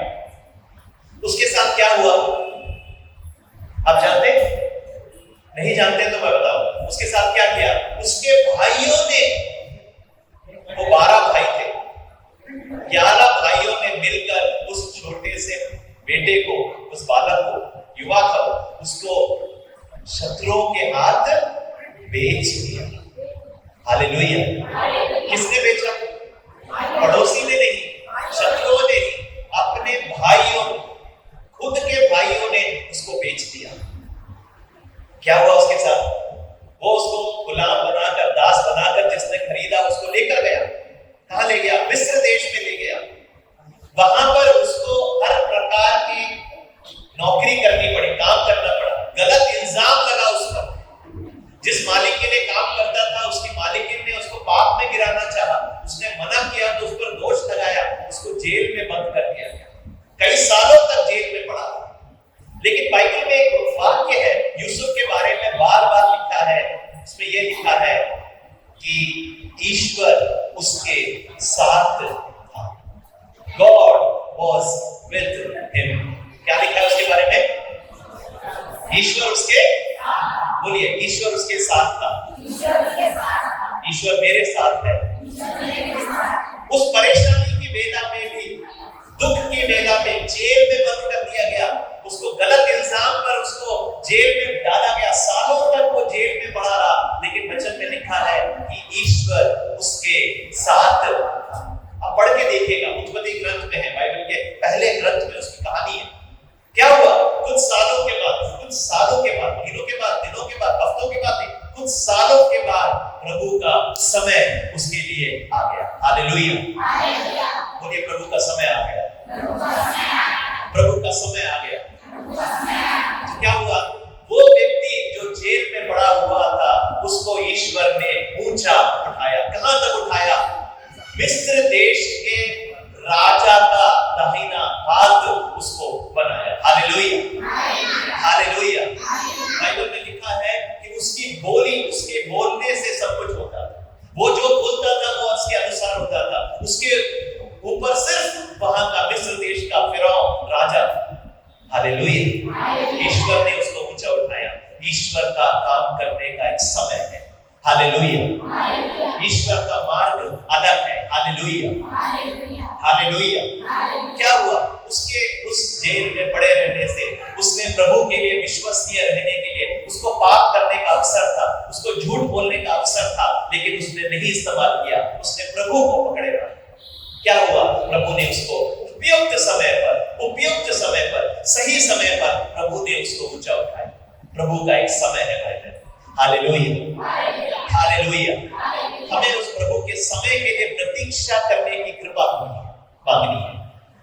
उसके साथ क्या हुआ आप जानते? नहीं जानते तो मैं बताऊं उसके साथ क्या किया। उसके भाइयों ने, वो 12 भाई थे, 11 भाइयों ने मिलकर उस छोटे से बेटे को, उस बालक को, युवा था, उसको शत्रुओं के हाथ बेच दिया। हालेलुया। किसने बेचा? पड़ोसी ने नहीं, शत्रुओं ने नहीं, अपने भाइयों ने, खुद के भाइयों ने उसको बेच दिया। क्या हुआ उसके साथ? वो उसको गुलाम बनाकर, दास बनाकर जिसने खरीदा उसको लेकर गया। कहां ले गया? मिस्र देश में ले गया। वहां पर उसको हर प्रकार की नौकरी करनी पड़ी, काम करना पड़ा। गलत इल्जाम लगा उस पर। जिस मालिक के लिए काम करता था उसकी मालिकिन ने उसको पाप में गिराना चाहा, उसने मना किया तो उस पर दोष लगाया, उसको जेल में बंद कर दिया गया। कई सालों तक जेल में पड़ा। लेकिन बाइबल में एक वाक्य है यूसुफ के बारे में, बार बार लिखा है। इसमें यह लिखा है कि ईश्वर उसके साथ था। God was with him। क्या लिखा है उसके बारे में? ईश्वर उसके, बोलिए, ईश्वर उसके साथ था। ईश्वर मेरे साथ है। उस परेशानी की वेला में भी, दुख की वेला में, जेल में बंद कर दिया गया, उसको गलत इल्जाम पर उसको जेल में डाला गया। सालों तक वो जेल में पड़ा रहा। लेकिन वचन में लिखा है कि ईश्वर उसके साथ। अब पढ़ के देखिएगा, उत्पत्ति ग्रंथ में है, बाइबल के पहले ग्रंथ में उसकी कहानी है। क्या हुआ? कुछ सालों के बाद, दिनों के बाद, हफ्तों के बाद, कुछ सालों के बाद प्रभु का समय उसके लिए आ गया। हालेलुया। बोलिए, प्रभु का समय आ गया। प्रभु का समय आ गया। तो क्या हुआ? वो व्यक्ति जो जेल में पड़ा हुआ था उसको ईश्वर ने ऊंचा उठाया। कहां तक उठाया? मिस्र देश के राजा का दाहिना हाथ उसको बनाया। हालेलुया। हालेलुया। बाइबल में लिखा है कि उसकी बोली, उसके बोलने से सब कुछ होता था। वो जो बोलता था वो उसके अनुसार होता था। उसके ऊपर सिर्फ वहां का मिस्र देश का फिरौन राजा। हालेलुया। ईश्वर ने उसको ऊंचा उठाया। ईश्वर का काम करने का एक समय है। हालेलुया। ईश्वर का मार्ग अलग है। हालेलुया। हालेलुया। क्या हुआ? उसके उस जेल में पड़े रहने से उसने प्रभु के लिए विश्वसनीय रहने के लिए, उसको पाप करने का अवसर था, उसको झूठ बोलने का अवसर था, लेकिन उसने नहीं इस्तेमाल किया। उसने प्रभु को पकड़े रखा। क्या हुआ? प्रभु ने उसको उपयुक्त समय पर, सही समय पर प्रभु ने उसको ऊंचा उठाया। प्रभु का एक समय है भाई। हालेलुया। हालेलुया। हमें उस प्रभु के समय के लिए प्रतीक्षा करने की कृपा मांगनी है।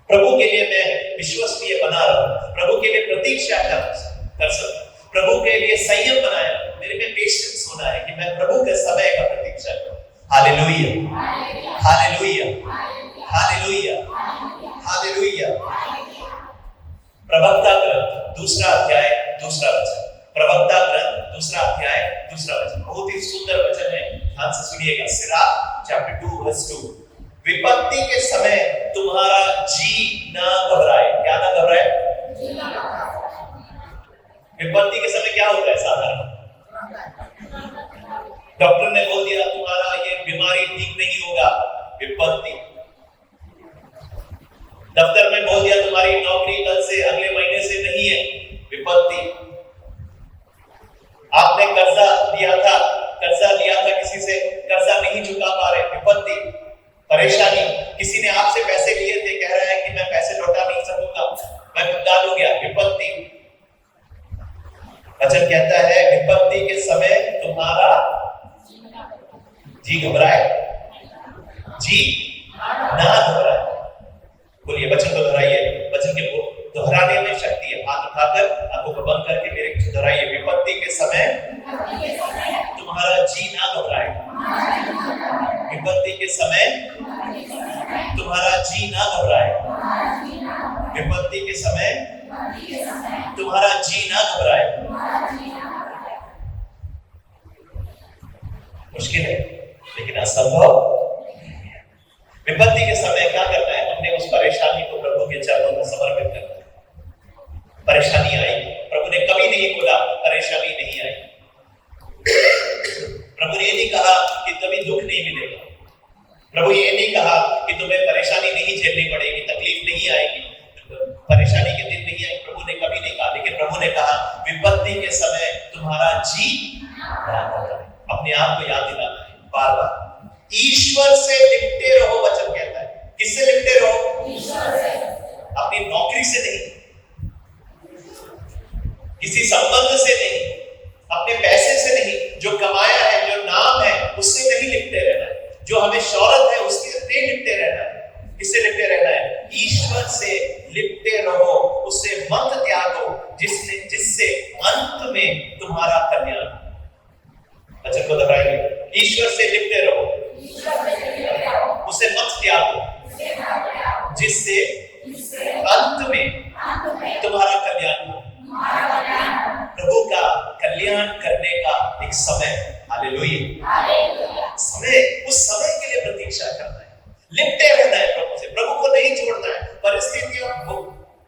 प्रभु के लिए मैं विश्वसनीय बना रहूं, प्रभु के लिए प्रतीक्षा कर सकूं, प्रभु के लिए संयम बनाया, मेरे में पेशेंस होना है कि मैं प्रभु के समय का प्रतीक्षा करूं। हालेलुया। हालेलुया। हालेलुया। हालेलुया। प्रवक्ता ग्रंथ दूसरा अध्याय दूसरा वचन। प्रवक्ता ग्रंथ दूसरा अध्याय दूसरा वचन, बहुत ही सुंदर वचन है, ध्यान से सुनिएगा। Sirach chapter 2 verse 2। विपत्ति के समय तुम्हारा जी ना घबराए। क्या ना घबराए? विपत्ति के समय क्या होता है? साधारण डॉक्टर ने बोल दिया तुम्हारा ये बीमारी ठीक नहीं होगा, विपत्ति। दफ्तर में बोल दिया तुम्हारी नौकरी कल से, अगले महीने से नहीं है, विपत्ति। आपने कर्जा लिया था किसी से, कर्जा नहीं चुका पा रहे, विपत्ति। परेशानी, किसी ने आपसे पैसे लिए थे, कह रहा है कि मैं पैसे लौटा नहीं सकूंगा, मैं कंगाल हो गया, विपत्ति। वचन कहता है विपत्ति के समय तुम्हारा जी घबराए, जी ना घबराए। बोलिए, वचन को दोहराइए। वचन के दोहराने में शक्ति है। हाथ उठाकर, आंखों को बंद करके मेरे कुछ दोहराइए। विपत्ति के समय तुम्हारा जी ना घबराए। विपत्ति के समय तुम्हारा जी ना घबराए। विपत्ति के समय तुम्हारा जी ना घबराए। मुश्किल है लेकिन असंभव। विपत्ति के समय क्या करना है? हमने उस परेशानी को प्रभु के चरणों में समर्पित करना है। परेशानी आई, प्रभु ने कभी नहीं बोला परेशानी नहीं आई। प्रभु ने ये नहीं कहा कि कभी दुख नहीं मिलेगा। प्रभु ये नहीं कहा कि तुम्हें परेशानी नहीं झेलनी पड़ेगी, तकलीफ नहीं आएगी, परेशानी के दिन नहीं आएगी। प्रभु ने कभी नहीं कहा, लेकिन प्रभु ने कहा विपत्ति के समय तुम्हारा जी याद आता है। अपने आप को याद दिलाना है बार बार। ईश्वर से लिपटे रहो, वचन कहता है। किससे लिपटे रहो? ईश्वर से। अपनी नौकरी से नहीं, किसी संबंध से नहीं, अपने पैसे से नहीं, जो कमाया है, जो नाम है, उससे नहीं लिपटे रहना है। जो हमें शौहरत है उसके नहीं लिपटे रहना है। किससे लिपटे रहना है? ईश्वर से लिपटे रहो, उससे मत त्यागो, जिससे अंत में तुम्हारा कल्याण। वचन को दोहराइए, ईश्वर से लिपटे रहो, उसे मत त्यागो, जिससे अंत में तुम्हारा कल्याण हो। प्रभु का कल्याण करने का एक समय, हालेलुया, समय, उस समय के लिए प्रतीक्षा करना है, लिपटे रहना है प्रभु से, प्रभु को नहीं छोड़ना है। परिस्थितियां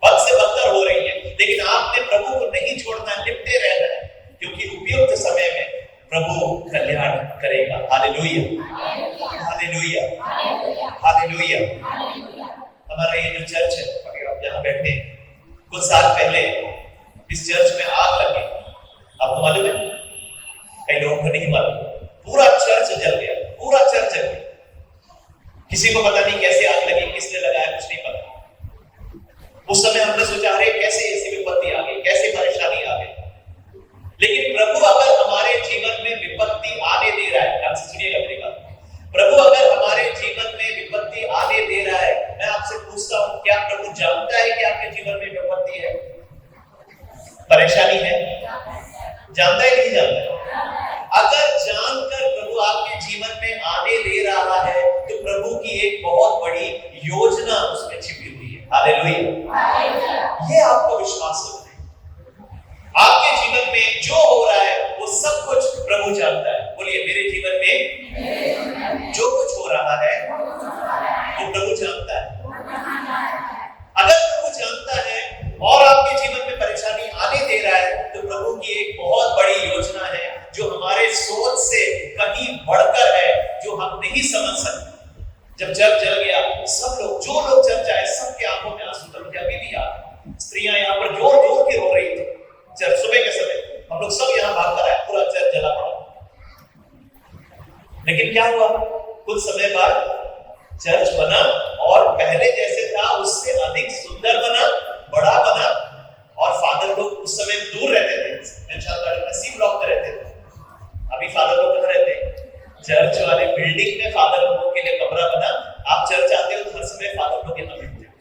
बद से बदतर हो रही है, लेकिन आपने प्रभु को नहीं छोड़ना है, लिपटे रहना है, क्योंकि उपयुक्त समय में प्रभु कल्याण करेगा। Hallelujah, hallelujah, hallelujah. हमारा ये जो चर्च है, अगर आप यहाँ बैठे, कुछ साल पहले इस चर्च में आग लगी, आपको मालूम है? कई लोगों को नहीं मालूम। पूरा चर्च जल गया, पूरा चर्च जल गया। किसी को पता नहीं कैसे आग लगी, किसने लगाया, कुछ नहीं पता। उस समय हमने सोचा, अरे कैसे ऐसी विपत्ति आ गई, कैसे परेशानी आ गई। लेकिन प्रभु अगर हमारे जीवन में विपत्ति आने दे रहा है, ध्यान से सुनिएगा मेरी बात। प्रभु अगर हमारे जीवन में विपत्ति आने दे रहा है, मैं आपसे पूछता हूं, क्या प्रभु जानता है कि आपके जीवन में विपत्ति है, परेशानी है? जानता है नहीं जानता? अगर जानकर प्रभु आपके जीवन में आने दे रहा है, तो प्रभु की एक बहुत बड़ी योजना उसमें छिपी हुई है। हालेलुया, ये आपको विश्वास होना है। आपके जीवन में जो हो रहा है वो सब कुछ प्रभु जानता है। बोलिए, मेरे जीवन में जो कुछ हो रहा है वो प्रभु जानता है। अगर प्रभु जानता है और आपके जीवन में परेशानी आने दे रहा है, तो प्रभु की एक बहुत बड़ी योजना है, जो हमारे सोच से कहीं बढ़कर है, जो हम नहीं समझ सकते। जब चर्च जल गया, सब लोग, जो लोग चर्च आए, सबके आंखों में आंसू थे। मुझे अभी भी याद है, स्त्रियां यहाँ पर जोर जोर के रो रही थी। चर्च सुबह के समय हम लोग सब यहाँ भाग कर आए, पूरा चर्च जला पड़ा। लेकिन क्या हुआ? कुछ समय बाद चर्च बना, और पहले जैसे था उससे अधिक सुंदर बना, बड़ा बना। और फादर लोग उस समय दूर रहते थे, सी ब्लॉक में रहते थे। अभी फादर लोग कहाँ रहते हैं? चर्च वाले बिल्डिंग में फादर लोगों के लिए कमरा बना। आप चर्च आते हो तो हर समय फादर लोग यहाँ मिलते हैं।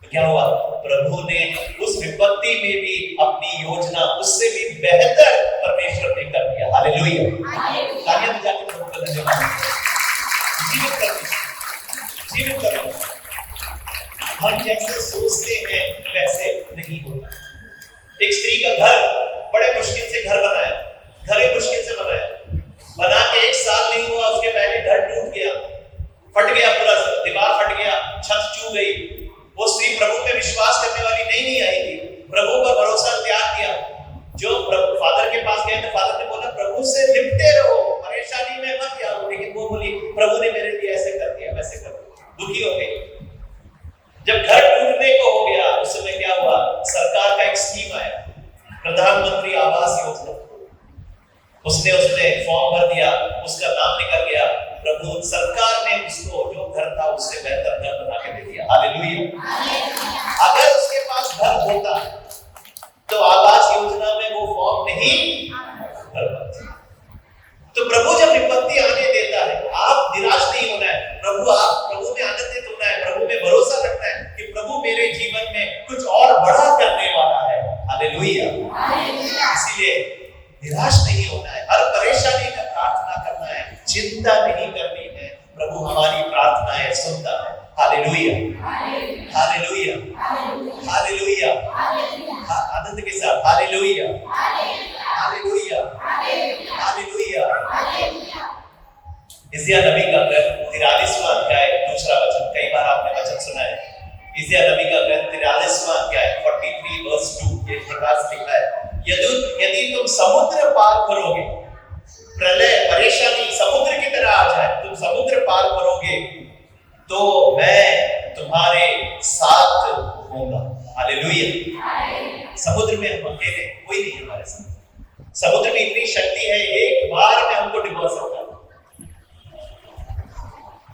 तो क्या हुआ? प्रभु ने उस विपत्ति में भी अपनी योजना उससे भी बेहतर परमेश्वर ने कर दिया। हालेलुया, तालियां बजाकर प्रभु का धन्यवाद। जीवित करना, जीवित करना। हम जैसे सोचते हैं वैसे नहीं होता। एक स्त्री का घर, बड़े मुश्किल से घर बनाया, घर ही मुश्किल से बनाया, बना के 1 साल नहीं हुआ, उसके पहले घर टूट गया, फट गया, पूरा दीवार फट गया, छत चूक गई। वो स्त्री प्रभु पे विश्वास करने वाली नहीं आई थी, प्रभु पर भरोसा त्याग दिया। जो फादर के पास गए तो फादर ने बोला, प्रभु से लिपटे रहो, परेशानी में मत आओ। लेकिन वो बोली, प्रभु ने मेरे लिए ऐसे कर दिया, वैसे कर दिया, दुखी हो गई। जब घर टूटने को हो गया, उस समय क्या हुआ? सरकार का एक स्कीम आया, प्रधानमंत्री आवास योजना। उसने फॉर्म भर दिया, उसका नाम निकल गया। प्रभु सरकार ने उसको जो घर था उससे बेहतर घर बना के दे दिया। हालेलुया। अगर उसके पास घर होता तो आवास योजना में वो फॉर्म नहीं भर पाता। तो प्रभु जब विपत्ति आने देता है, आप निराश नहीं होना है। प्रभु में आनंदित होना है, प्रभु में भरोसा रखना है कि प्रभु मेरे जीवन में कुछ और बड़ा करने वाला है। हालेलुया। इसीलिए निराश नहीं होना है, हर परेशानी में प्रार्थना करना है, चिंता नहीं करनी है। प्रभु हमारी प्रार्थनाएं सुनता है। Hallelujah, hallelujah, hallelujah. आनंद के साथ हालेलुया, हालेलुया, हालेलुया। इज़िया नबी का ग्रंथ 43वां अध्याय 2 वचन, कई बार आपने वचन सुना है। इज़िया नबी का ग्रंथ 43वां अध्याय 43 वर्स 2 ये प्रकार से लिखा है, यदि तुम समुद्र पार करोगे, प्रलय परेशानी समुद्र की तरह आ जाए, तुम समुद्र पार करोगे तो मैं तुम्हारे साथ होऊंगा। हालेलुया। समुद्र में हम अकेले, कोई नहीं हमारे साथ। समुद्र में इतनी शक्ति है, एक बार में हमको डुबो सकता है।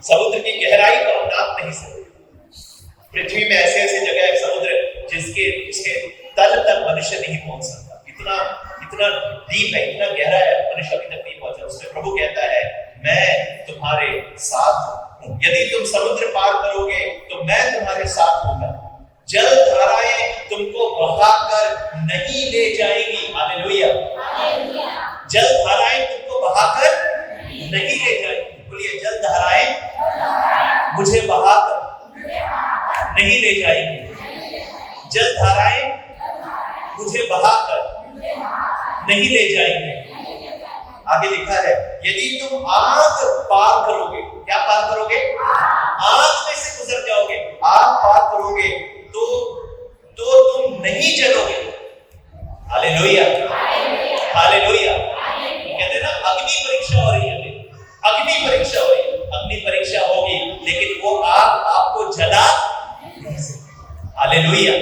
समुद्र की गहराई को हम नाप नहीं सकते। पृथ्वी में ऐसे ऐसे जगह है समुद्र उसके तल तक मनुष्य नहीं पहुंच सकता। इतना डीप है, इतना गहरा है, मनुष्य अभी तक नहीं पहुंचा। उसमें प्रभु कहता है मैं तुम्हारे साथ हूं। यदि तुम समुद्र पार करोगे तो मैं तुम्हारे साथ हूंगा। जल धाराएं तुमको बहाकर नहीं ले जाएंगी। हालेलुया। जल धाराएं तुमको बहाकर नहीं ले जाएंगी। बोलिए, जल धाराएं मुझे बहाकर नहीं ले जाएंगी। जल धाराएं मुझे बहाकर नहीं ले जाएंगे। आगे लिखा है, यदि तुम आग पार करोगे, क्या पार करोगे? आग में से गुजर जाओगे, आग पार करोगे तो तुम नहीं जलोगे। Hallelujah, hallelujah. कहते हैं ना, अग्नि परीक्षा हो रही है, अग्नि परीक्षा हो रही है। अग्नि परीक्षा होगी लेकिन वो आग आपको जला नहीं सकती। हालेलुया।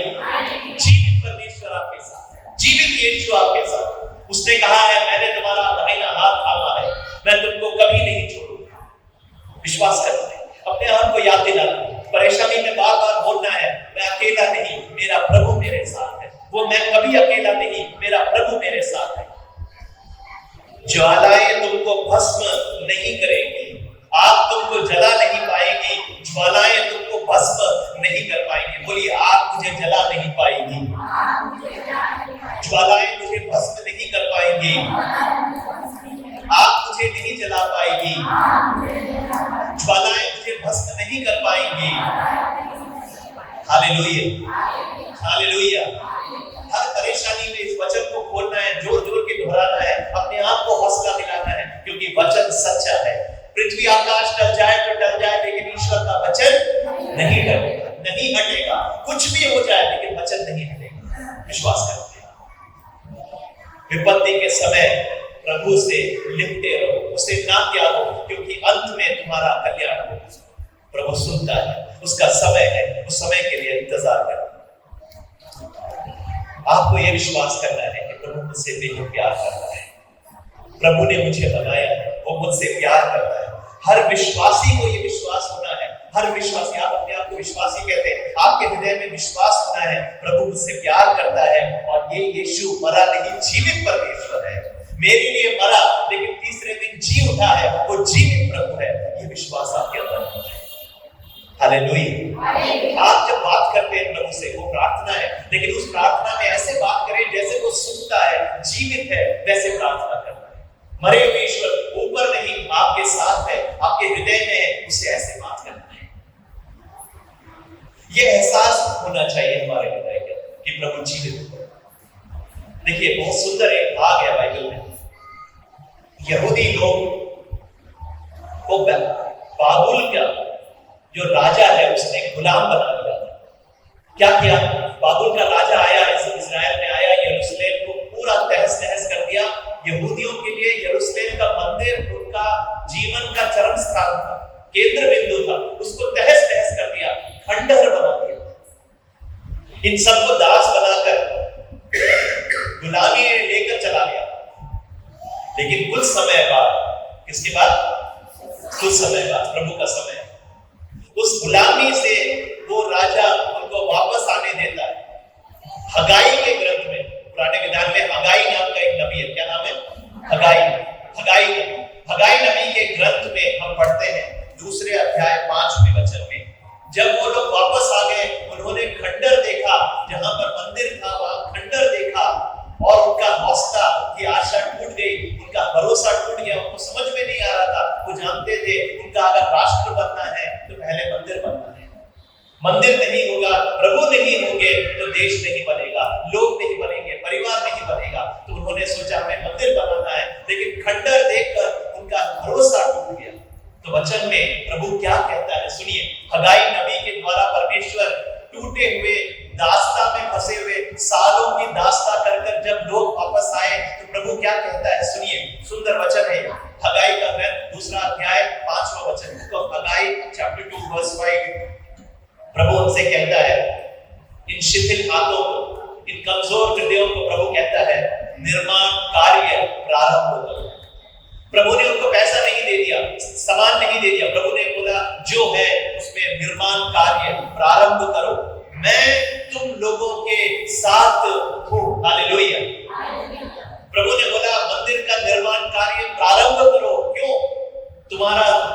जीवित परमेश्वर आपके साथ, जीवित यीशु आपके साथ। उसने कहा है, मैंने तुम्हारा दाहिना हाथ थामा है, मैं तुमको कभी नहीं छोड़ूंगा। विश्वास करना है, अपने आप को याद दिलाना है, परेशानी में बार बार बोलना है, मैं अकेला नहीं, मेरा प्रभु मेरे साथ है। वो मैं कभी अकेला नहीं, मेरा प्रभु मेरे साथ है। ज्वालाएं तुमको भस्म नहीं करेंगी, आग तुमको जला नहीं पाएगी, ज्वालाएं तुमको भस्म नहीं कर पाएंगी। बोलिए, आग मुझे जला नहीं पाएगी, ज्वालाएं मुझे भस्म नहीं कर पाएंगी, आग मुझे नहीं जला पाएगी, ज्वालाएं मुझे भस्म नहीं कर पाएंगी। Hallelujah, hallelujah. हर परेशानी में इस वचन को खोलना है, जोर जोर के दोहराना है, अपने आप को हौसला दिलाना है, क्योंकि वचन सच्चा है। पृथ्वी आकाश टल जाए तो टल जाए, लेकिन ईश्वर का वचन नहीं टलेगा, नहीं हटेगा। कुछ भी हो जाए लेकिन वचन नहीं हटेगा। विश्वास करते हैं। विपत्ति के समय प्रभु से लिपटे रहो, उसे ना त्यागो, क्योंकि अंत में तुम्हारा कल्याण होगा। प्रभु सुनता है, उसका समय है, उस समय के लिए इंतजार करो। आपको यह विश्वास करना है कि प्रभु मुझसे बेहद प्यार करता है। प्रभु ने मुझे बनाया है, वो मुझसे प्यार करता है। हर विश्वासी को यह विश्वास होना है। हर विश्वासी, आप अपने आप को विश्वासी कहते हैं, आपके हृदय में विश्वास होना है, प्रभु मुझसे प्यार करता है और ये यीशु मरा नहीं, जीवित परमेश्वर है। मेरे लिए मरा लेकिन तीसरे दिन जी उठा है, वो जीवित प्रभु है। ये विश्वास आपके अंदर है। हालेलुया। आप जब बात करते हैं प्रभु से, वो प्रार्थना है, लेकिन उस प्रार्थना में ऐसे बात करें जैसे वो सुनता है, जीवित है, वैसे प्रार्थना करना है। मरे हुए ईश्वर ऊपर नहीं, आपके साथ है, आपके हृदय में है, उससे ऐसे बात करना है। ये एहसास होना चाहिए हमारे हृदय के कि प्रभु जीवित है। देखिए, बहुत सुंदर एक भाग है बाइबल में। यहूदी लोग को बाबुल का जो राजा है उसने गुलाम बना दिया था। क्या किया? बाबुल का राजा आया, इस्राएल में आया, यरूशलेम को पूरा तहस नहस कर दिया। यहूदियों के लिए यरूशलेम का मंदिर उनका जीवन का चरम स्थान था, केंद्र बिंदु था। उसको तहस नहस कर दिया, खंडहर बना दिया। इन सबको दास बनाकर गुलामी में लेकर चला गया। लेकिन कुछ समय बाद, किसके बाद? कुछ समय बाद, प्रभु का समय, उस गुलामी से वो राजा उनको वापस आने देता है। हगाई के ग्रंथ में, पुराने विधान में हगाई नाम का एक नबी है। क्या नाम है? हगाई नबी के ग्रंथ में हम पढ़ते हैं 2 अध्याय 5वें वचन में, जब वो लोग वापस आ गए, उन्होंने खंडर देखा, जहां पर मंदिर था वहां खंडर देखा, और उनका हौसला, उनकी आशा टूट गई, उनका भरोसा टूट गया। उनको समझ में नहीं आ रहा था। वो जानते थे उनका अगर राष्ट्र बनना है तो पहले मंदिर बनना है। मंदिर नहीं होगा, प्रभु नहीं होंगे तो देश नहीं बनेगा, लोग नहीं बनेंगे, परिवार नहीं बनेगा। तो उन्होंने सोचा हमें मंदिर बनाना है, लेकिन खंडर देखकर उनका भरोसा टूट गया। तो वचन में प्रभु क्या कहता है, सुनिए। हगाई नबी के द्वारा परमेश्वर टूटे हुए, दास्ता में फंसे हुए, सालों की दास्ता कर जब लोग वापस आए तो प्रभु क्या कहता है, सुनिए। सुंदर वचन है हगाई का ग्रंथ 2 अध्याय 5वां वचन, तो हगाई चैप्टर 2 वर्स 5। प्रभु उनसे कहता है, इन शिथिल हाथों को, इन कमजोर हृदयों को प्रभु कहता है, निर्माण कार्य प्रारंभ करो। प्रभु ने उनको पैसा नहीं दे दिया, सामान नहीं दे दिया, प्रभु ने बोला जो है उसमें निर्माण कार्य प्रारंभ करो, मैं तुम लोगों के साथ हूं। हालेलुया। प्रभु ने बोला मंदिर का निर्माण कार्य प्रारंभ करो। क्यों?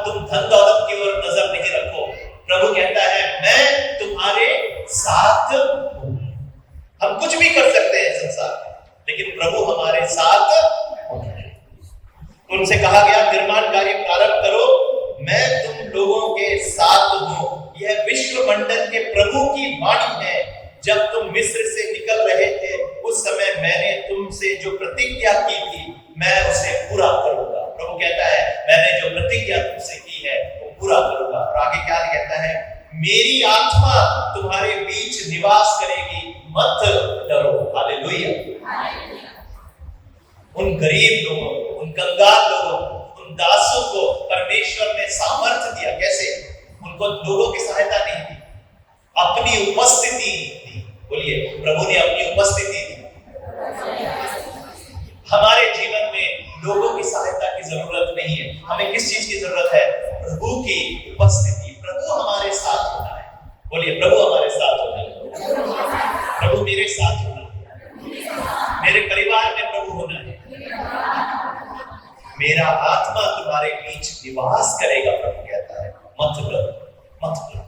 तुम धन दौलत की ओर नजर नहीं रखो। प्रभु कहता है मैं तुम्हारे साथ हूं। हम कुछ भी कर सकते हैं संसार में, लेकिन प्रभु हमारे साथ होता है। उनसे कहा गया निर्माण कार्य प्रारंभ करो, मैं तुम लोगों के साथ हूं। यह विश्व मंडल के प्रभु की वाणी है। जब तुम मिस्र से निकल रहे थे उस समय मैंने तुमसे जो प्रतिज्ञा की थी मैं उसे पूरा करूंगा। प्रभु कहता है मैंने जो प्रतिज्ञा तुमसे की है वो पूरा करूंगा। और आगे क्या कहता है? मेरी आत्मा तुम्हारे बीच निवास करेगी, मत डरो। हालेलुया। उन गरीब लोगों को, उन कंगाल लोगों को, उन दासों को परमेश्वर ने सामर्थ्य दिया। कैसे? उनको लोगों की सहायता नहीं दी, अपनी उपस्थिति दी। बोलिए प्रभु ने अपनी उपस्थिति दी। हमारे जीवन में लोगों की सहायता की जरूरत नहीं है। हमें किस चीज की जरूरत है? प्रभु की उपस्थिति। प्रभु हमारे साथ होना है। बोलिए प्रभु हमारे साथ होना है। प्रभु मेरे साथ होना है। मेरे परिवार में प्रभु होना है। मेरा आत्मा तुम्हारे बीच निवास करेगा। प्रभु कहता है मत डरो, मत डरो।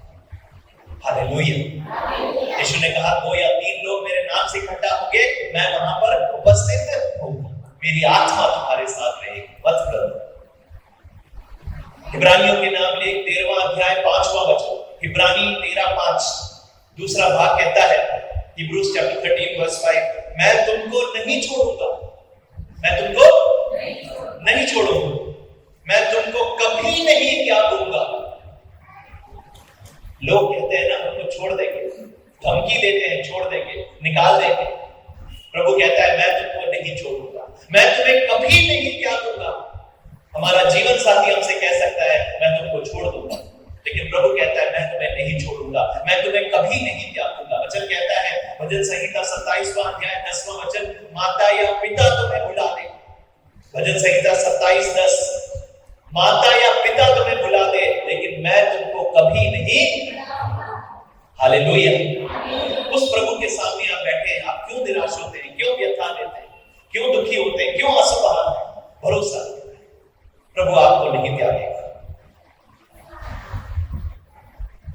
हालेलुया। यीशु ने कहा 2 या 3 लोग मेरे नाम से इकट्ठा होंगे, मैं वहां पर उपस्थित हूंगा। मेरी आत्मा तुम्हारे साथ रहेगी, मत डरो। इब्रानियों के नाम ले 13वां अध्याय 5वां वचन, इब्रानी 13:5 दूसरा भाग कहता है, हिब्रूज चैप्टर 13 वर्स 5, मैं तुमको नहीं छोड़ूंगा, मैं तुमको नहीं छोड़ूंगा, मैं तुमको कभी नहीं त्यागूंगा। लोग कहते हैं ना हमको छोड़ देंगे, धमकी देते हैं छोड़ देंगे, निकाल देंगे। प्रभु कहता है मैं तुमको नहीं छोड़ूंगा, मैं तुम्हें कभी नहीं त्यागूंगा। हमारा जीवन साथी हमसे कह सकता है मैं तुमको छोड़ दूंगा, लेकिन प्रभु कहता है मैं तुम्हें नहीं छोड़ूंगा, मैं तुम्हें कभी नहीं त्यागूंगा। वचन कहता है भजन संहिता 27वां अध्याय 10वां वचन, माता या पिता तुम्हें भुला दे। भजन संहिता 27:10, माता या पिता तुम्हें भुला दे लेकिन मैं तुमको कभी नहीं। हालेलुया। उस प्रभु के सामने आप बैठे हैं, आप क्यों निराश होते हैं, क्यों व्यथा लेते हैं, क्यों दुखी होते हैं, क्यों असुबहाल हैं? भरोसा प्रभु आपको नहीं त्यागेगा।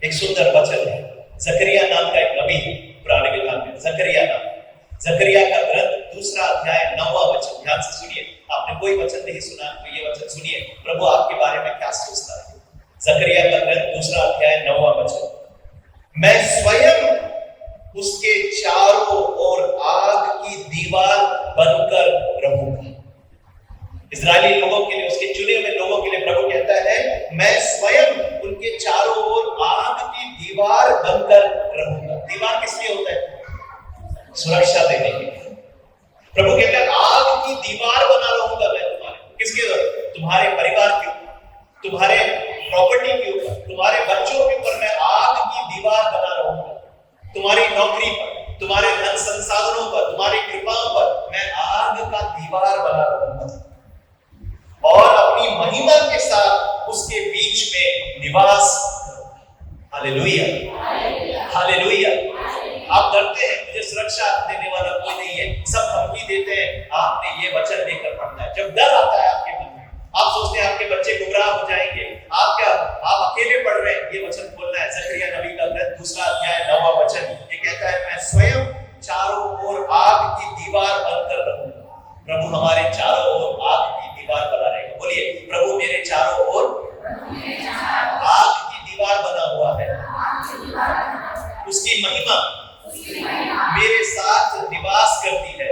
एक सुंदर वचन है, जकरिया नाम का एक नबी है पुराने विधान में, जकरिया नाम, जकरिया का ग्रंथ 2 अध्याय 9वां वचन, ध्यान से सुनिए। आपने कोई वचन नहीं सुना तो ये वचन सुनिए, प्रभु आपके बारे में क्या सोचता है। जकरिया का ग्रंथ 2 अध्याय 9वां वचन, मैं स्वयं उसके चारों ओर आग की दीवार बनकर रहूंगा। इस्राएली लोगों के लिए, उसके चुने हुए लोगों के लिए प्रभु कहता है मैं स्वयं उनके चारों ओर आग की दीवार बनकर रहूंगा। दीवार किस लिए होता है? सुरक्षा देने के लिए। प्रभु कहता है आग की दीवार बना रहूंगा मैं तुम्हारे, किसके ऊपर? तुम्हारे परिवार के ऊपर, तुम्हारे प्रॉपर्टी के ऊपर, तुम्हारे बच्चों के ऊपर मैं आग की दीवार बना रहूंगा। तुम्हारी नौकरी पर, तुम्हारे धन संसाधनों पर, तुम्हारी कृपाओं पर मैं आग का दीवार बना रहूंगा और अपनी महिमा के साथ उसके बीच में निवास। Hallelujah, hallelujah. आप डरते हैं मुझे सुरक्षा देने वाला कोई नहीं है, सब धमकी देते हैं, आपने ये वचन लेकर पढ़ना है। जब डर आता है आपके मन में, आप सोचते हैं आपके बच्चे गुमराह हो जाएंगे, आप अकेले पढ़ रहे हैं, ये वचन खोलना है। जकरिया नबी का ग्रंथ 2 अध्याय 9वां वचन, ये कहता है मैं स्वयं चारों ओर आग की दीवार बनकर रहूंगा। प्रभु हमारे चारों ओर आग की दीवार बना रहेगा। बोलिए प्रभु मेरे चारों ओर आग की दीवार बना हुआ है। उसकी महिमा मेरे साथ निवास करती है।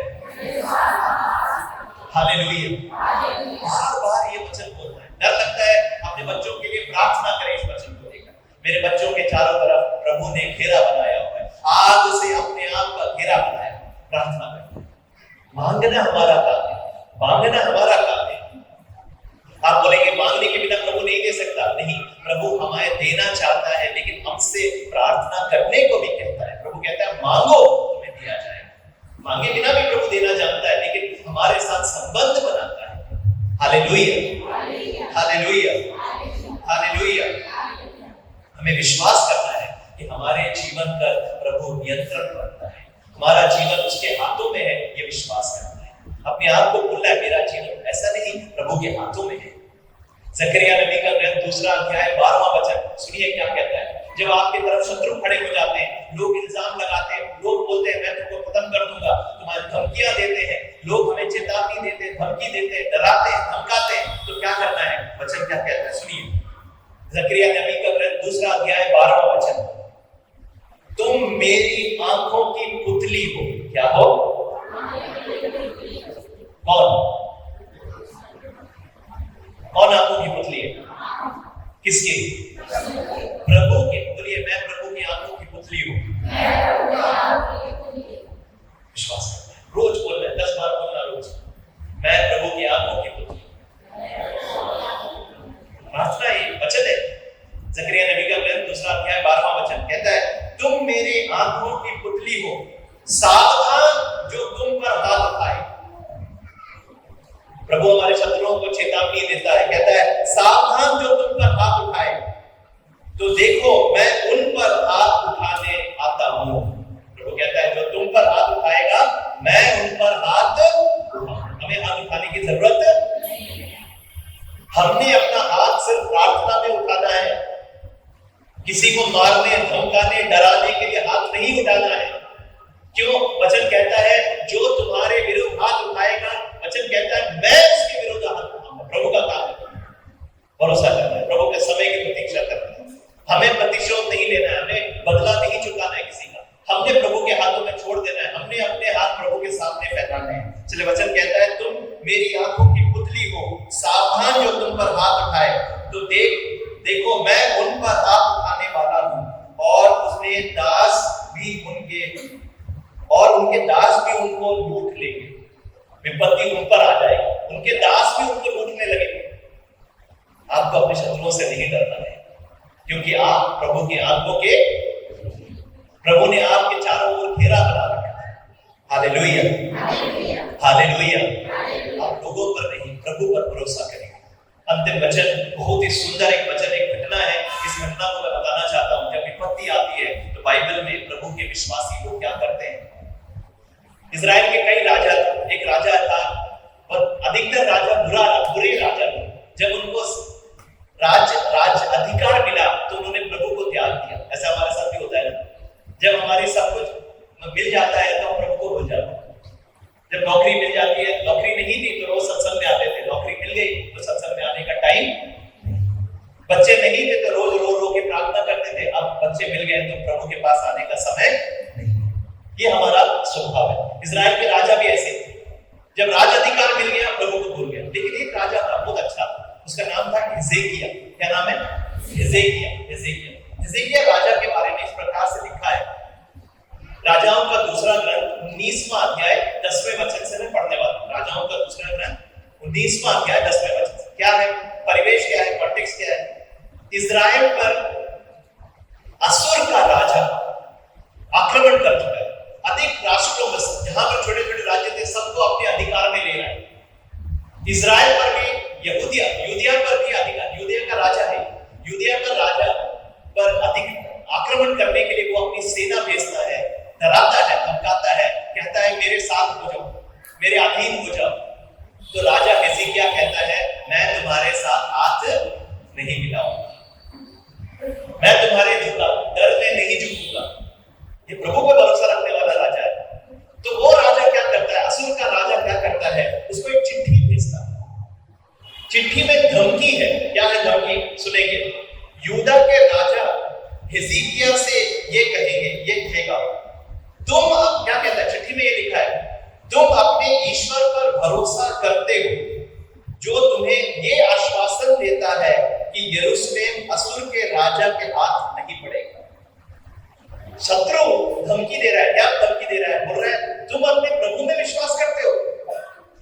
हालेलुया। बार-बार ये वचन बोलना है। डर लगता है, अपने बच्चों के लिए प्रार्थना करें इस वचन को लेकर। मेरे बच्चों के चारों तरफ प्रभु ने घेरा बनाया हुआ है, आग से अपने आप का घेरा बनाया। प्रार्थना करें, मांगना हमारा काम है, मांगना हमारा काम है। आप बोलेंगे मांगने के बिना प्रभु नहीं दे सकता। नहीं, प्रभु हमें देना चाहता है, लेकिन हमसे प्रार्थना करने को भी कहता है। प्रभु कहता है मांगो तुम्हें दिया जाएगा। मांगे बिना भी प्रभु देना जानता है, लेकिन हालेलुया, हालेलुया, हालेलुया। हमें विश्वास करना है कि हमारे जीवन पर प्रभु नियंत्रण करता है, हमारा जीवन उसके हाथों में है, ये विश्वास करना है। अपने आप को बोलना है मेरा जीवन ऐसा नहीं, प्रभु के हाथों में है। जकरिया नबी का ग्रंथ 2 अध्याय 12वां वचन सुनिए क्या कहता है। जब आपकी तरफ शत्रु खड़े हो जाते हैं, लोग इल्जाम लगाते हैं, लोग बोलते हैं मैं तुमको खत्म कर दूंगा, तुम्हारी धमकियां देते हैं, लोग हमें चेतावनी देते हैं, धमकी देते हैं, डराते हैं, धमकाते हैं, तो क्या करना है? वचन क्या कहता है सुनिए। जकरिया नबी का ग्रंथ 2 अध्याय 12वां वचन, तुम मेरी आंखों की पुतली हो। क्या हो? कौन आंखों की पुतली है? किसकी? प्रभु की। बोलिए मैं प्रभु की आंखों की पुतली हूं। विश्वास करना है, रोज बोलना है, 10 बार बोलना रोज, मैं प्रभु की आंखों की पुतली। प्रार्थना ये वचन है। जकरिया नबी का ग्रंथ 2 अध्याय 12वां वचन कहता है तुम मेरी आंखों की पुतली हो, सावधान जो तुम पर हाथ उठाए। प्रभु हमारे शत्रुओं को चेतावनी देता है, कहता है सावधान जो तुम पर हाथ उठाए, तो देखो मैं उन पर हाथ उठाने आता हूं। प्रभु कहता है जो तुम पर हाथ उठाएगा मैं उन पर हाथ, हमें हाथ उठाने की जरूरत नहीं। हमने अपना हाथ सिर्फ प्रार्थना में उठाना है, किसी को मारने, धमकाने, डराने के लिए हाथ नहीं उठाना है। क्यों? वचन कहता है जो तुम्हारे विरुद्ध हाथ उठाएगा, वचन कहता है मैं उसके विरुद्ध हाथ उठाऊंगा। प्रभु का काम है भरोसा करना है, प्रभु के समय की प्रतीक्षा करना है। हमें प्रतिशोध नहीं लेना है, हमें बदला नहीं चुकाना है किसी का, हमने प्रभु के हाथों में छोड़ देना है, हमने अपने हाथ प्रभु के सामने फैलाने हैं। चलिए वचन कहता है तुम मेरी आंखों की पुतली हो, सावधान जो तुम पर हाथ उठाए, तो देखो मैं उन पर हाथ उठाने वाला हूं और उसने उनके दास भी उनको लूट लेंगे। विपत्ति उन पर आ जाएगी, उनके दास भी उनको लूटने लगेंगे। आपको अपने शत्रुओं से नहीं डरना है, क्योंकि आप प्रभु की आंखों के, प्रभु ने आपके चारों ओर घेरा बना रखा है। Hallelujah, hallelujah. आप लोगों पर नहीं, प्रभु पर भरोसा करें। अंतिम वचन बहुत ही सुंदर एक वचन, एक घटना है। इस घटना को मैं बताना चाहता हूं। जब विपत्ति आती है तो बाइबल में प्रभु के विश्वासी लोग क्या करते हैं? इजराइल के कई राजा थे, एक राजा था, और अधिकतर राजा बुरे राजा थे। जब उनको राज अधिकार मिला तो उन्होंने प्रभु को त्याग दिया। ऐसा हमारे साथ भी होता है ना, जब हमारे सब कुछ मिल जाता है तो हम प्रभु को भूल जाते हैं। जब नौकरी मिल जाती है, नौकरी नहीं थी तो रोज सत्संग में आते थे, नौकरी मिल गई तो सत्संग में आने का टाइम, बच्चे नहीं थे तो रोज रो रो के प्रार्थना करते थे, अब बच्चे मिल गए तो प्रभु के पास आने का समय नहीं। ये हमारा स्वभाव है। इजराइल के राजा भी ऐसे थे, जब राज अधिकार मिल गया प्रभु को भूल गया। लेकिन एक राजा था बहुत अच्छा, उसका नाम था हिजकिय्याह। क्या नाम है? हिजकिय्याह राजा के बारे में इस प्रकार से लिखा है। राजाओं का दूसरा ग्रंथ 19वां अध्याय 10वें वचन से मैं पढ़ने वाला हूं। राजाओं का दूसरा ग्रंथ 19वां अध्याय 10वें वचन से क्या है? परिवेश क्या है? कॉन्टेक्स्ट क्या है? इजराइल पर असुर का राजा आक्रमण कर चुका है। अधिक राष्ट्रों में जहां पर छोटे छोटे राज्य थे सबको अपने अधिकार में ले रहा है। इजराइल पर भी यहूदिया पर भी अधिकार, यूदिया का राजा है, यूदिया का राजा पर अधिक आक्रमण करने के लिए वो अपनी सेना भेजता है, डराता है, धमकाता है, कहता है मेरे साथ हो जाओ, मेरे अधीन हो जाओ। तो राजा हिजकिय्याह कहता है मैं तुम्हारे साथ हाथ नहीं मिलाऊंगा, मैं तुम्हारे डर में नहीं झुकूंगा। ये प्रभु पर भरोसा रखने वाला राजा है। तो वो राजा क्या करता है? असुर का राजा क्या करता है? उसको एक चिट्ठी भेजता है। चिट्ठी में धमकी है। क्या है धमकी? सुनेंगे। यूदा के राजा हिजकिय्याह से ये कहेगा तुम, क्या कहता है चिट्ठी में? ये लिखा है तुम अपने ईश्वर पर भरोसा करते हो जो तुम्हें ये आश्वासन देता है कि यरूशलेम असुर के राजा के हाथ नहीं पड़ेगा। शत्रु धमकी दे रहा है। क्या धमकी दे रहा है? बोल रहा है तुम अपने प्रभु में विश्वास करते हो,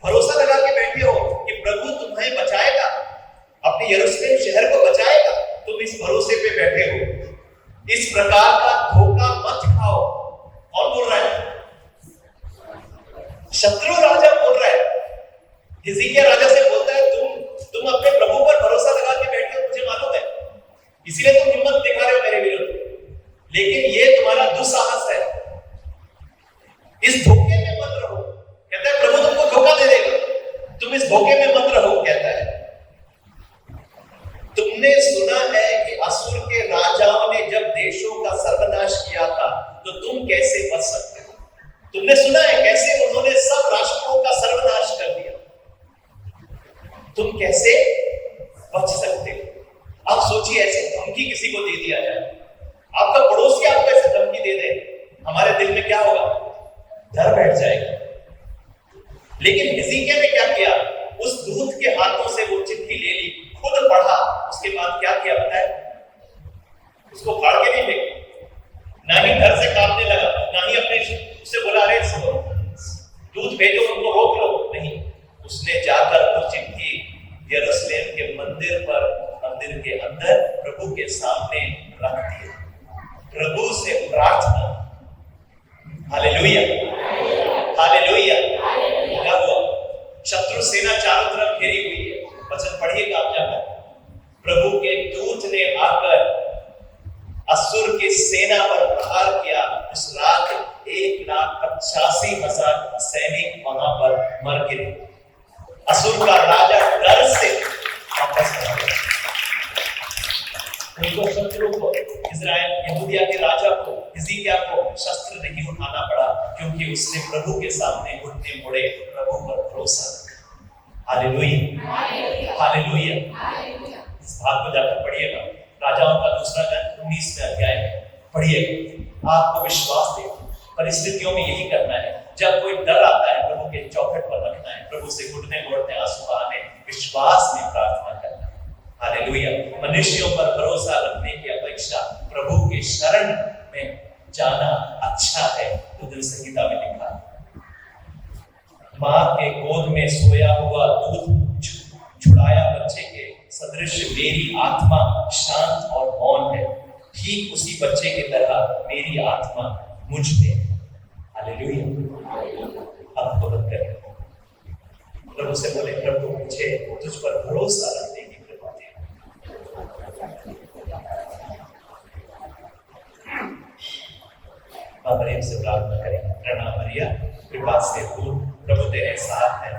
भरोसा लगा के बैठे हो कि प्रभु तुम्हें बचाएगा, अपने यरूशलेम शहर को बचाएगा, तुम इस भरोसे पे बैठे हो। इस प्रकार का धोखा मत खाओ। कौन बोल रहा है? शत्रु राजा बोल रहा है। हिजकिय्याह राजा से बोलता है तुम कैसे बच सकते हो। आप सोचिए, ऐसे धमकी किसी को दे दिया जाए, आपका पड़ोसी आपको ऐसे धमकी दे दे, हमारे दिल में क्या होगा? डर बैठ जाएगा। लेकिन हिजकिय्याह ने क्या किया? उस दूत के हाथों से वो चिट्ठी ले ली, खुद पढ़ा, उसके बाद क्या किया बताए? उसको फाड़ के नहीं फेंका, ना ही डर से कांपने लगा, ना ही अपने उससे बोला अरे दूत भेजो उनको रोक लो, नहीं। उसने जाकर वो चिट्ठी यरूशलेम के मंदिर के अंदर प्रभु के सामने रख दिया, प्रभु से प्रार्थना। Hallelujah, hallelujah. क्या हुआ? शत्रु सेना चारों तरफ घेरी हुई है। वचन पढ़िएगा आप जाकर। प्रभु के दूत ने आकर असुर की सेना पर प्रहार किया। उस रात 1,85,000 सैनिक वहां पर मर गिरे। असुर का राजा डर से वापस आ गया। उनको शत्रु को, इजराइल यहूदिया के राजा को, हिजकिय्याह को शस्त्र नहीं उठाना पड़ा, क्योंकि उसने प्रभु के सामने घुटने मोड़े, प्रभु पर भरोसा रखा। Hallelujah, hallelujah. इस भाग को जाकर पढ़िएगा, राजाओं का दूसरा ग्रंथ 19वें अध्याय में पढ़िएगा। आपको विश्वास दे, परिस्थितियों में यही करना है। जब कोई डर आता है, प्रभु के चौखट पर रखना है, प्रभु से घुटने मोड़ने, आंसू बहाने, विश्वास में प्रार्थना करना है। हालेलुया। मनुष्यों पर भरोसा रखने की अपेक्षा प्रभु के शरण में जाना अच्छा है। तो दिल संहिता में लिखा, मां के गोद में सोया हुआ दूध छुड़ाया बच्चे के सदृश मेरी आत्मा शांत और मौन है। ठीक उसी बच्चे की तरह मेरी आत्मा मुझ में। हालेलुया। अब बंद करें, प्रभु से बोले, प्रभु मुझे तुझ पर भरोसा रखने की कृपा दे। मां मरियम से प्रार्थना करें। प्रणाम मरिया, कृपा से दूर, प्रभु तेरे साथ है,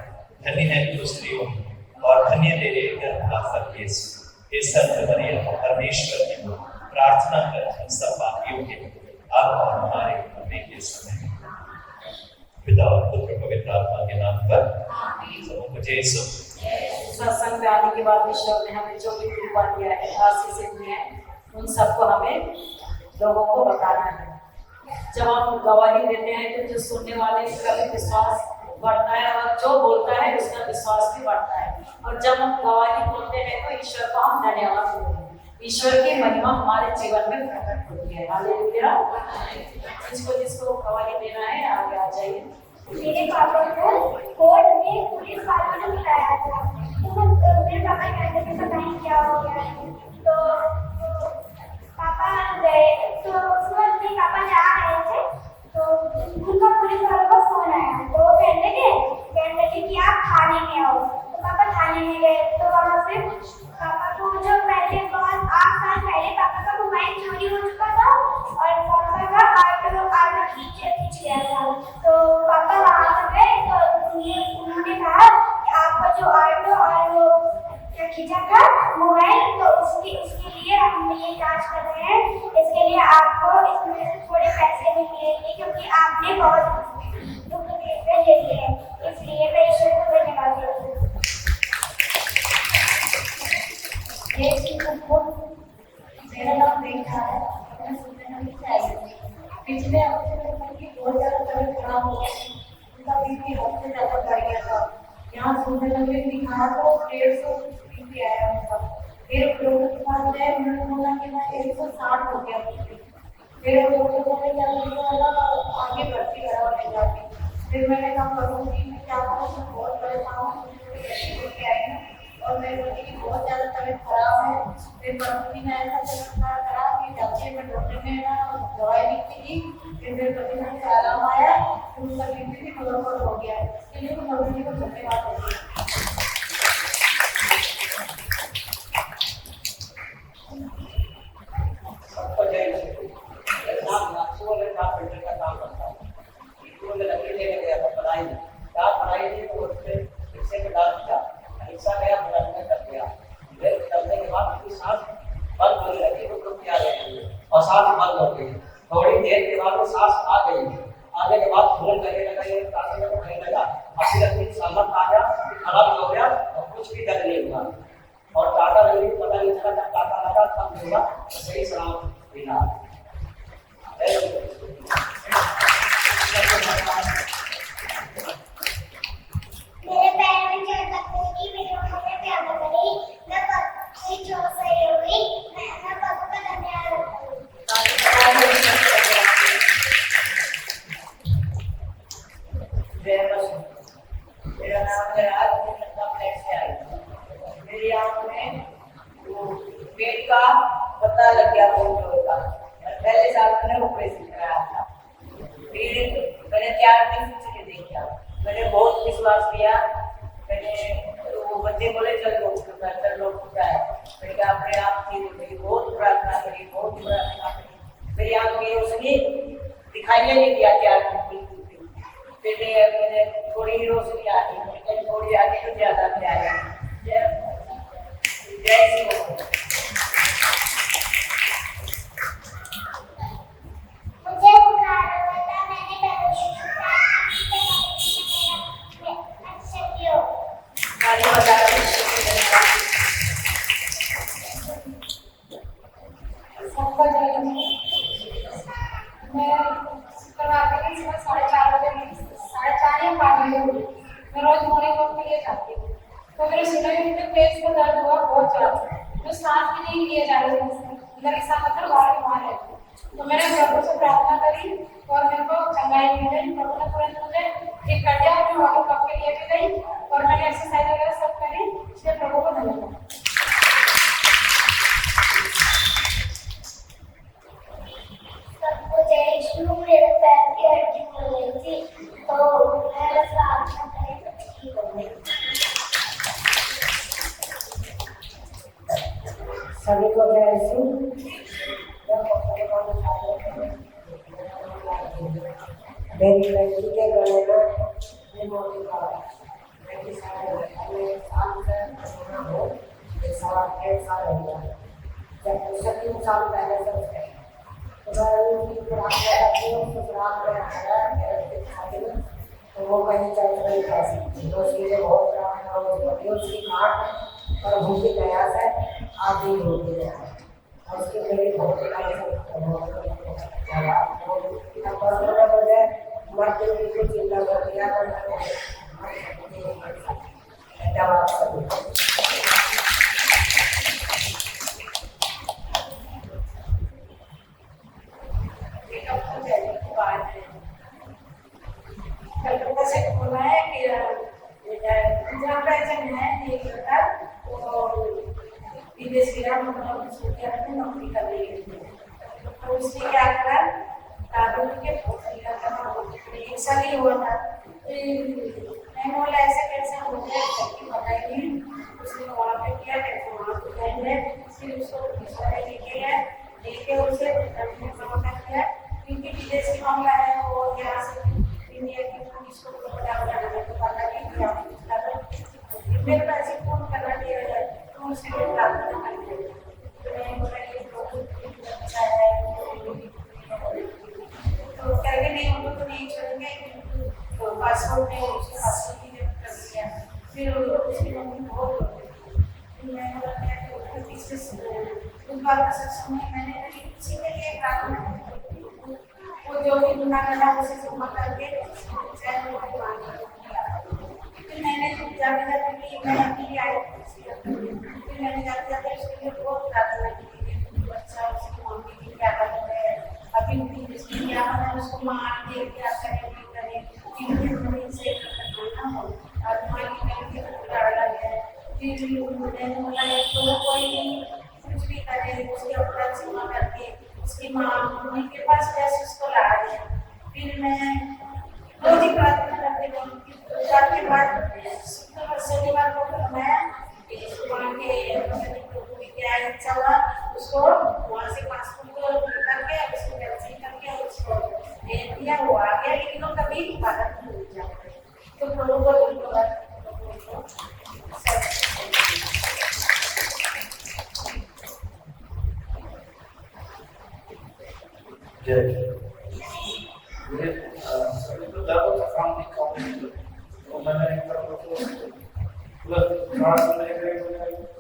धन्य है तू स्त्रियों में और धन्य तेरे गर्भ का फल यीशु। हे संत मरियम, परमेश्वर की मां, प्रार्थना कर हम सब पापियों के लिए, अब और हमारे मरने के समय। पिता और पुत्र पवित्र आत्मा के नाम पर सबको जय यीशु। सत्संग में आने के बाद ईश्वर ने हमें जो भी कृपा दिया है, आशीष दी है, उन सबको हमें लोगों को बताना है। जब हम गवाही देते हैं तो जो सुनने वाले का भी विश्वास बढ़ता है और जो बोलता है उसका विश्वास भी बढ़ता है। और जब हम गवाही बोलते हैं तो ईश्वर को हम धन्यवाद देते हैं। ईश्वर की महिमा हमारे जीवन में प्रकट होती है। हालेलुया। जिसको गवाही देना है आगे आ जाइए। मेरे पापा को कोर्ट में पुलिस वालों ने बुलाया था, तो मेरे पापा कहते थे पता नहीं क्या हो गया है। तो पापा गए, तो उसमें पापा जा रहे थे, तो उनका पुलिस वालों का फोन आया। तो वो कहने लगे कि आप थाने में आओ। तो पापा थाने में गए। तो वहाँ पे पापा को जो पहले 8 साल पहले पापा का मोबाइल चोरी हो चुका था और पापा का आटो खींच गया था। तो पापा वहाँ पे गए, तो उन्होंने कहा कि आपका जो आटो और वो खींचा था मोबाइल, तो उसके लिए हम ये जांच कर रहे हैं। इसके लिए आपको इसमें से थोड़े पैसे भी मिलेंगे, क्योंकि आपने बहुत दुख ले लिए हैं। इसलिए मैं ईश्वर को धन्यवाद देती हूँ। ये मेरा नाम रेखा है, मैं सुनने से आई हूँ। पिछले हफ्ते में बहुत ज़्यादा तबीयत खराब हो गई, उनका बीपी बहुत ज़्यादा बढ़ गया था। यहाँ सुनने लगे दिखा तो 150 बीपी आया उनका। फिर डॉक्टर के पास गए, उन्होंने बोला कि मैं 160 हो गया। फिर डॉक्टर बोले आगे भर्ती करा ले जाके। फिर मैंने कहा प्रभु जी मैं क्या करूँ, मैं बहुत परेशान हूँ, और मेरे बच्चे की बहुत ज़्यादा तबीयत खराब है। फिर प्रभु जी ने ऐसा चमत्कार करा कि जाके मैं डॉक्टर ने ना दवाई लिखी थी। फिर मेरे बच्चे में से आराम आया, तो उसका बीपी भी नॉर्मल हो गया। इसके लिए मैं प्रभु जी को धन्यवाद देती हूँ। सबको जय श्री का काम करता हूँ। लकड़ी लेके गया था पढ़ाई थी, तो उससे रिक्शे में डाल दिया, रिक्शा गया कर दिया। चलने के बाद उसकी सांस बंद होने लगी, तो रुक गया और सांस बंद हो गई। थोड़ी देर के बाद वो सांस आ गई। आने के बाद फोन करने लगा, ये कहने लगा, 80 सामर्थ आ गया, खराब हो गया और कुछ कुछ भी दर्द नहीं हुआ और टाका लगे पता नहीं चला जब टाका लगा तब होगा सही सलामत मिला। मेरे पैर में चोट लग गई थी, मेरी मम्मा ने प्यार करी, मैं पत्नी चोट सही हो गई, मैं पापा का धन्यवाद करता हूँ। मेरा नाम है राज, मैं लखनऊ फ्लैट से आई हूँ। मेरी आँख में वो पेट का पता लग गया बहुत जोर का। पहले साल मैंने ऑपरेशन कराया था, फिर मैंने 4 दिन से देखा, मैंने बहुत विश्वास किया। मैंने वो बच्चे बोले चल डॉक्टर है, मैंने कहा अपने आप ठीक हो गई। बहुत प्रार्थना करी, बहुत प्रार्थना करी, मेरी आँख की रोशनी दिखाई नहीं दिया 4 दिन। फिर मैंने थोड़ी ही रोशनी आ गई, थोड़ी आगे तो ज्यादा में आ गई। जय श्री राम। मुझे बुखार हुआ था, मैंने दवाई अच्छा किया। गाली बजा रही सबका जय। मैं शुक्रवार के दिन सुबह 4:30 बजे 4:30 या 5 बजे उठी। मैं रोज मॉर्निंग वॉक के लिए जाती हूँ, तो मेरे सुबह में पेट में दर्द हुआ बहुत ज़्यादा, जो सांस भी नहीं लिए जा रही थी, अंदर ऐसा मतलब बाहर है। तो मैंने प्रभु से प्रार्थना करी और मेरे को चंगाई मिल गई। प्रभु ने तुरंत मुझे ठीक कर दिया, मैं वॉकिंग कप के लिए भी गई और मैंने एक्सरसाइज वगैरह सब करी। इसलिए प्रभु को धन्यवाद। सबको जय यीशु। मेरे पैर की हड्डी खुल गई थी, तो मैं बस प्रार्थना करी तो ठीक हो गई। सभी को जय यीशु। मेरी लड़की के गले में मोटी का लड़की साल से हो, 1.5 साल हो गया। जब उससे 3 साल पहले से उसके तो वो कहीं चल नहीं जा सकती, तो उसके लिए बहुत प्रार्थना होती है। उसकी घाट और भूखी दया से आदि होती है और उसके लिए बहुत मरते हुए को चिंता कर दिया धन्यवाद सभी। कलकत्ता से बोला है कि जहाँ पे ऐसा न्याय नहीं करता वो विदेश गया, मतलब में नौकरी कर रही है। तो उसने क्या करा, काबुल के 1 साल ही हुआ था। मैंने बोला ऐसा कैसे हो गया, बताइए। उसने वहाँ पे किया, वहाँ पे गए, फिर उसको लेके गए, लेके उसे जमा किया, क्योंकि विदेश की मामला है, वो यहाँ से इंडिया की पुलिस को पता नहीं किया। मेरे पास एक फोन करना दिया जाए तो उसके लिए प्रार्थना करते हैं। तो मैंने बोला कि अच्छा है, तो करके नहीं हम लोग तो नहीं छोड़ेंगे। तो पासपोर्ट में उसके पासपोर्ट की जब कर दिया, फिर उसकी मम्मी बहुत मैंने बोला उस बात का सब समय मैंने किसी के लिए प्रार्थना वो जो भी गुनाह करना उसे क्षमा करके फिर मैंने जाते जाते मैं अपने लिए आई, फिर मैंने जाते जाते उसके लिए बहुत प्रार्थना की। बच्चा उसकी मम्मी की क्या करते हैं, अभी उसकी क्या करना है, उसको मार के क्या करें नहीं करें, क्योंकि से करना हो और माँ की गलती पूरा अलग है। फिर मैंने बोला तो कोई नहीं कुछ भी करे, उसके अपराध क्षमा करके उसकी माँ मम्मी के पास पैसे उसको ला दिया। फिर मैं रोज ही प्रार्थना करती हूँ। के बाद शनिवार को मैं वहाँ के क्या इच्छा हुआ उसको वहाँ से पासपोर्ट करके उसको कैंसिल करके उसको दे दिया, वो आ गया। लेकिन वो कभी भारत में नहीं जाते, तो प्रभु को धन्यवाद। मुझे सभी को ज़्यादा काम नहीं करना, तो मैंने एक बार तुरंत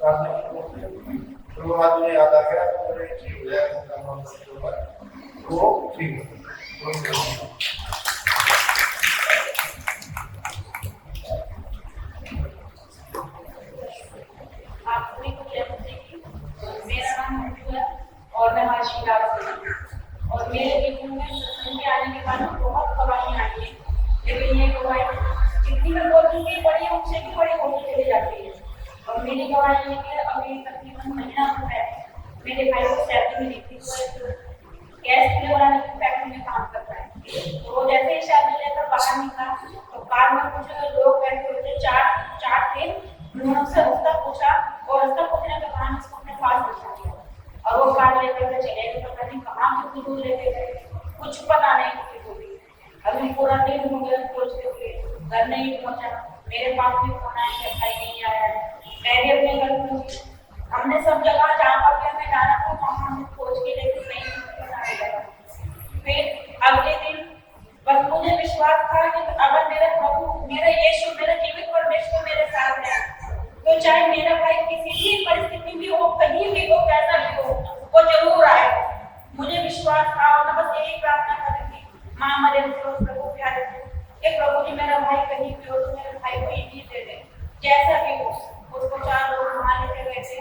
प्रार्थना करते हैं। प्रभु आज मुझे याद आ गया तो मेरे ठीक हो जाएगा काम करते हुए वो ठीक हो। आप सभी को जय मसीह की। मेरा नाम मंजू है और मैं हर्षिता से हूँ। और मेरे जीवन में सत्संग के आने के बाद बहुत गवाही आई है, लेकिन ये गवाही जितनी मैं बोलती हूँ बड़ी उनसे भी बड़ी होती चली जाती है। और मेरी गवाही ये है, अभी तकरीबन महीना हो गया है मेरे भाई को सैलरी मिली थी, वो गैस चूल्हे बनाने की फैक्ट्री में काम करता है। तो वो जैसे ही सैलरी लेकर बाहर निकला तो कार में कुछ लोग बैठे हुए थे, चार थे। उन्होंने उससे रास्ता पूछा और रास्ता पूछने के बाद उसको अपने पास बिठा दिया और वो कार लेकर के चले गए। पता नहीं कहाँ कितनी दूर लेके गए, कुछ पता नहीं किसी को भी। अभी पूरा दिन हो गया खोजते हुए, घर नहीं पहुंचा। मेरे पास भी फोन आया कि भाई नहीं आया है। मैं भी अपने घर में हमने सब जगह जहाँ पर भी हमें जाना था वहाँ हमने खोज के लेकिन नहीं पता लगा। फिर अगले दिन बस मुझे विश्वास था कि अगर मेरे प्रभु, मेरा यीशु, मेरा जीवित परमेश्वर मेरे साथ है तो चाहे मेरा भाई किसी भी परिस्थिति में हो, कहीं भी हो, कैसा भी हो, वो जरूर आएगा। मुझे विश्वास था और मैं बस यही प्रार्थना कर रही थी, माँ मरियम से उस प्रभु प्यारे थे कि प्रभु जी मेरा भाई कहीं भी हो तो मेरे भाई को ईदी दे दे, जैसा भी हो। उसको 4 लोग वहाँ लेके गए थे,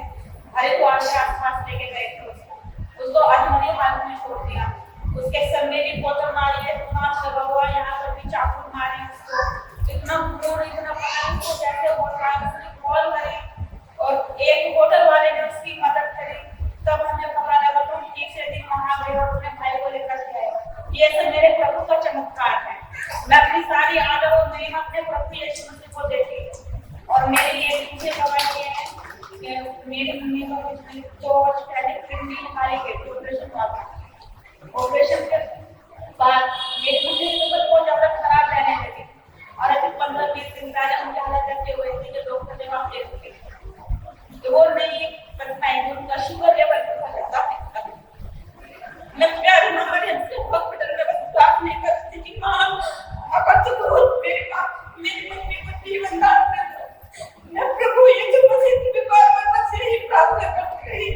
हरिद्वार के आसपास लेके गए थे उसको अधमरे हालत में छोड़ दिया। उसके सर में भी बोतल मारी है, कांच लगा हुआ, यहाँ पर भी चाकू मारे उसको। इतना खून, इतना पता उसको कैसे हो रहा है। उसने कॉल करी और एक होटल वाले ने उसकी मदद करी, तब हमने पता लगा तो तीसरे दिन वहाँ गए और अपने भाई को लेकर के आए। ये सब मेरे प्रभु का चमत्कार है। मैं अपनी सारी आदर और महिमा अपने प्रभु यीशु मसीह को देती हूँ। और मेरे लिए दूसरे सवाल ये है कि मेरी मम्मी का कुछ 2 वर्ष पहले किडनी हमारी किडनी ऑपरेशन हुआ था। ऑपरेशन के बाद मेरी मम्मी की तबीयत बहुत ज्यादा खराब रहने लगी और अभी 15-20 दिन पहले उनकी हालत ऐसे हुई थी कि डॉक्टर जवाब दे चुके तो वो नहीं कर पाएंगे, उनका शुगर लेवल बहुत ज्यादा है। मैं प्यार मरियम से हॉस्पिटल में बस प्रार्थना करती थी, माँ अगर तो बहुत मेरी मम्मी को जीवन दान कर दो। मैं प्रभु यीशु मसीह की बार-बार बस यही प्रार्थना करती रही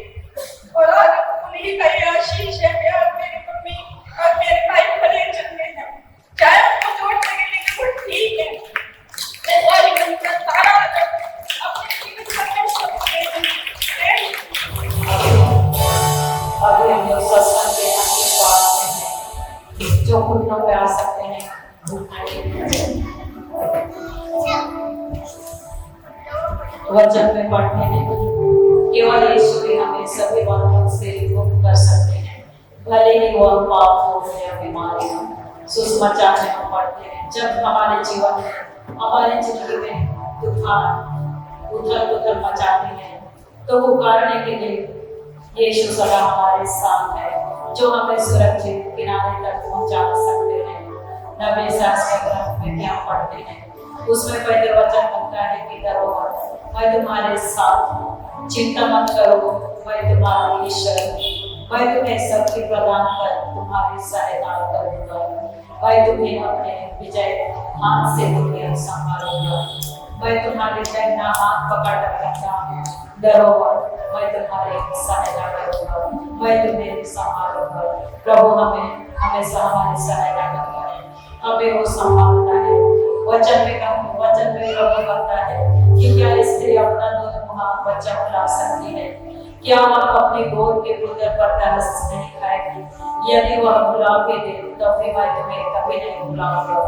और आज उन्हीं का ये आशीष है कि आज मेरी मम्मी और मेरे भाई भले चल गए हैं। चाहे उनको चोट लगे लेकिन वो ठीक है। मैं सारी मंजिल सारा अपने जीवन में सब अभी हम लोग सत्संग के पास हैं, जो घुटनों पे आ सकते हैं वचन में पढ़ते हैं। केवल यीशु ही हमें सभी बंधन से मुक्त कर सकते हैं, भले ही वो पाप हो या बीमारी हो। सुसमाचार में हम पढ़ते हैं जब हमारे जीवन में, हमारे जिंदगी में तूफान उथल-पुथल मचाते हैं तो पुकारने के लिए यीशु सदा हमारे साथ है, जो हमें सुरक्षित किनारे तक पहुंचा सकते हैं। नबी शास्त्र ग्रंथ में क्या पढ़ते हैं, उसमें पहले वचन होता है कि डरो मत, मैं तुम्हारे साथ हूँ, चिंता मत करो, मैं तुम्हारा ईश्वर हूँ, मैं तुम्हें शक्ति प्रदान कर तुम्हारी सहायता करूंगा, मैं तुम्हें अपने विजय हाथ से तुम्हें संभालूंगा, मैं तुम्हारे दाहिना हाथ पकड़ रखूंगा, डरो मत, मैं तुम्हारी सहायता करूंगा, मैं तुम्हें संभालूंगा। प्रभु हमें हमेशा हमारी सहायता करता है, हमें वो संभालता है। वचन में प्रभु कहता है कि क्या स्त्री अपना दूध बच्चा खिला सकती है, क्या वह अपने गोद के पुत्र पर तरस नहीं खाएगी? यदि वह भुला भी दे तो भी मैं तुम्हें कभी नहीं भुलाऊंगा।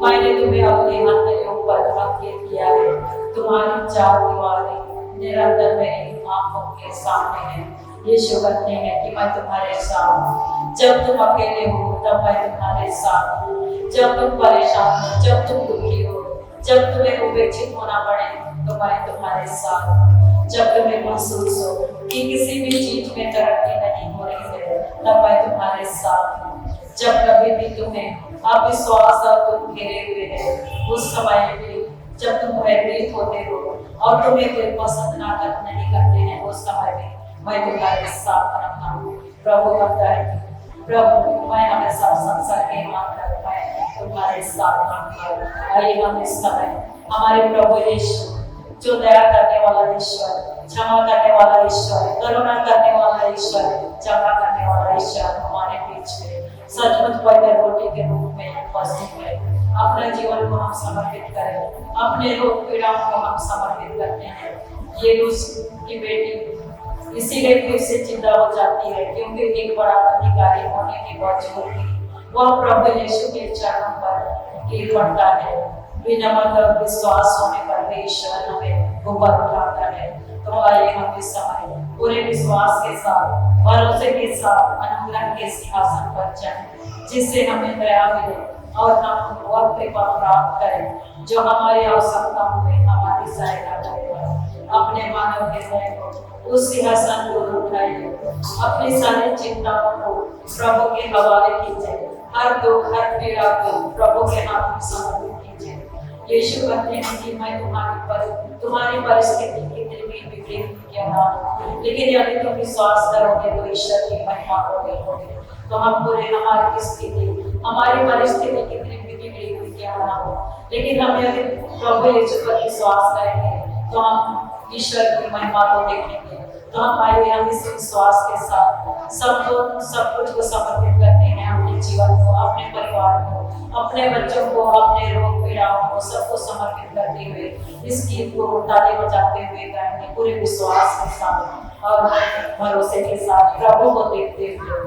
मैंने तुम्हें अपने हथेलियों पर अंकित किया है, तुम्हारी 4 दीवारें निरंतर मेरी आंखों के सामने है। यीशु कहते हैं कि मैं तुम्हारे साथ, जब तुम अकेले हो तब मैं तुम्हारे साथ हूँ, जब तुम परेशान हो, जब तुम दुखी हो, जब तुम्हें उपेक्षित होना पड़े तो मैं तुम्हारे साथ, जब तुम्हें महसूस हो कि किसी भी चीज में तरक्की नहीं हो रही है तब मैं तुम्हारे साथ हूँ, जब कभी भी तुम्हें अविश्वास और तुम घिरे हुए है, उस समय भी जब तुम भयभीत होते हो और तुम्हें कोई पसंद नहीं करते हैं, उस समय भी मैं तुम्हारे साथ रहता हूँ। प्रभु कहता है, प्रभु मैं हमेशा संसार के मात्र मैं तुम्हारे साथ रहूंगा। आइए हम इस समय हमारे प्रभु यीशु जो दया करने वाला ईश्वर, क्षमा करने वाला ईश्वर, करुणा करने वाला ईश्वर, क्षमा करने वाला ईश्वर हमारे बीच में सचमुच पवित्र रोटी के रूप में उपस्थित है। अपने जीवन को हम समर्पित करें, अपने रोग पीड़ाओं को हम समर्पित करते हैं। ये की बेटी इसीलिए फिर से चिंता हो जाती है क्योंकि एक बड़ा अधिकारी होने के बावजूद भी वह प्रभु यीशु के चरणों पर गिर पड़ता है। विनम्र और विश्वास होने पर भी ईश्वर हमें ऊपर उठाता है। तो आइए हम इस समय पूरे विश्वास के साथ, भरोसे के साथ अनुग्रह के सिंहासन पर जाएं, जिससे हमें दया मिले और हम वह कृपा प्राप्त करें जो हमारी आवश्यकताओं में हमारी सहायता करेगा। अपने मानव हृदय को उस सिंहासन को उठाइए, अपनी सारी चिंताओं को प्रभु के हवाले कीजिए, हर दुख हर पीड़ा को प्रभु के हाथ में समर्पित कीजिए। यीशु कहते हैं कि मैं तुम्हारी परिस्थिति कितनी भी विपरीत क्यों ना हो, लेकिन यदि तुम विश्वास करोगे तो ईश्वर की महिमा को देखोगे। तो हम पूरे हमारी स्थिति, हमारी परिस्थिति कितनी भी बिगड़ी हुई क्यों ना हो, लेकिन हम यदि प्रभु यीशु पर विश्वास करेंगे तो हम ईश्वर की महिमा को देखेंगे। तो हम आइए हम इस विश्वास के साथ सब कुछ को समर्पित करते हैं, अपने जीवन को, अपने परिवार को, अपने बच्चों को, अपने रोग पीड़ाओं को, सबको समर्पित करते हुए इस गीत को ताली बजाते हुए गाएंगे पूरे विश्वास के साथ और भरोसे के साथ प्रभु को देखते हुए।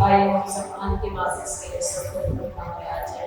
आइए हम सम्मान के बाद इसके सब में आ जाए।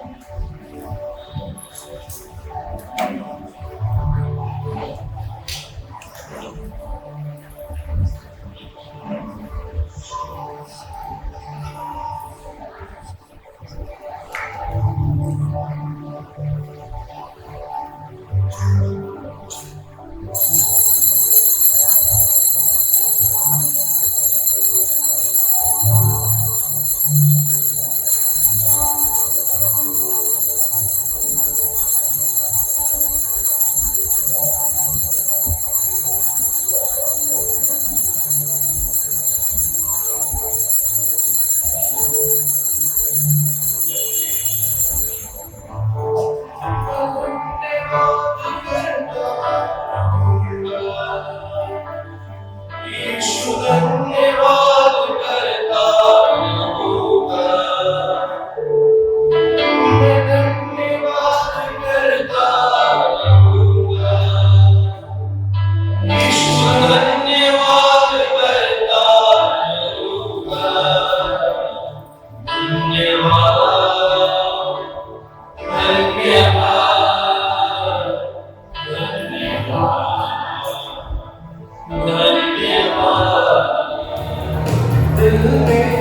दिल में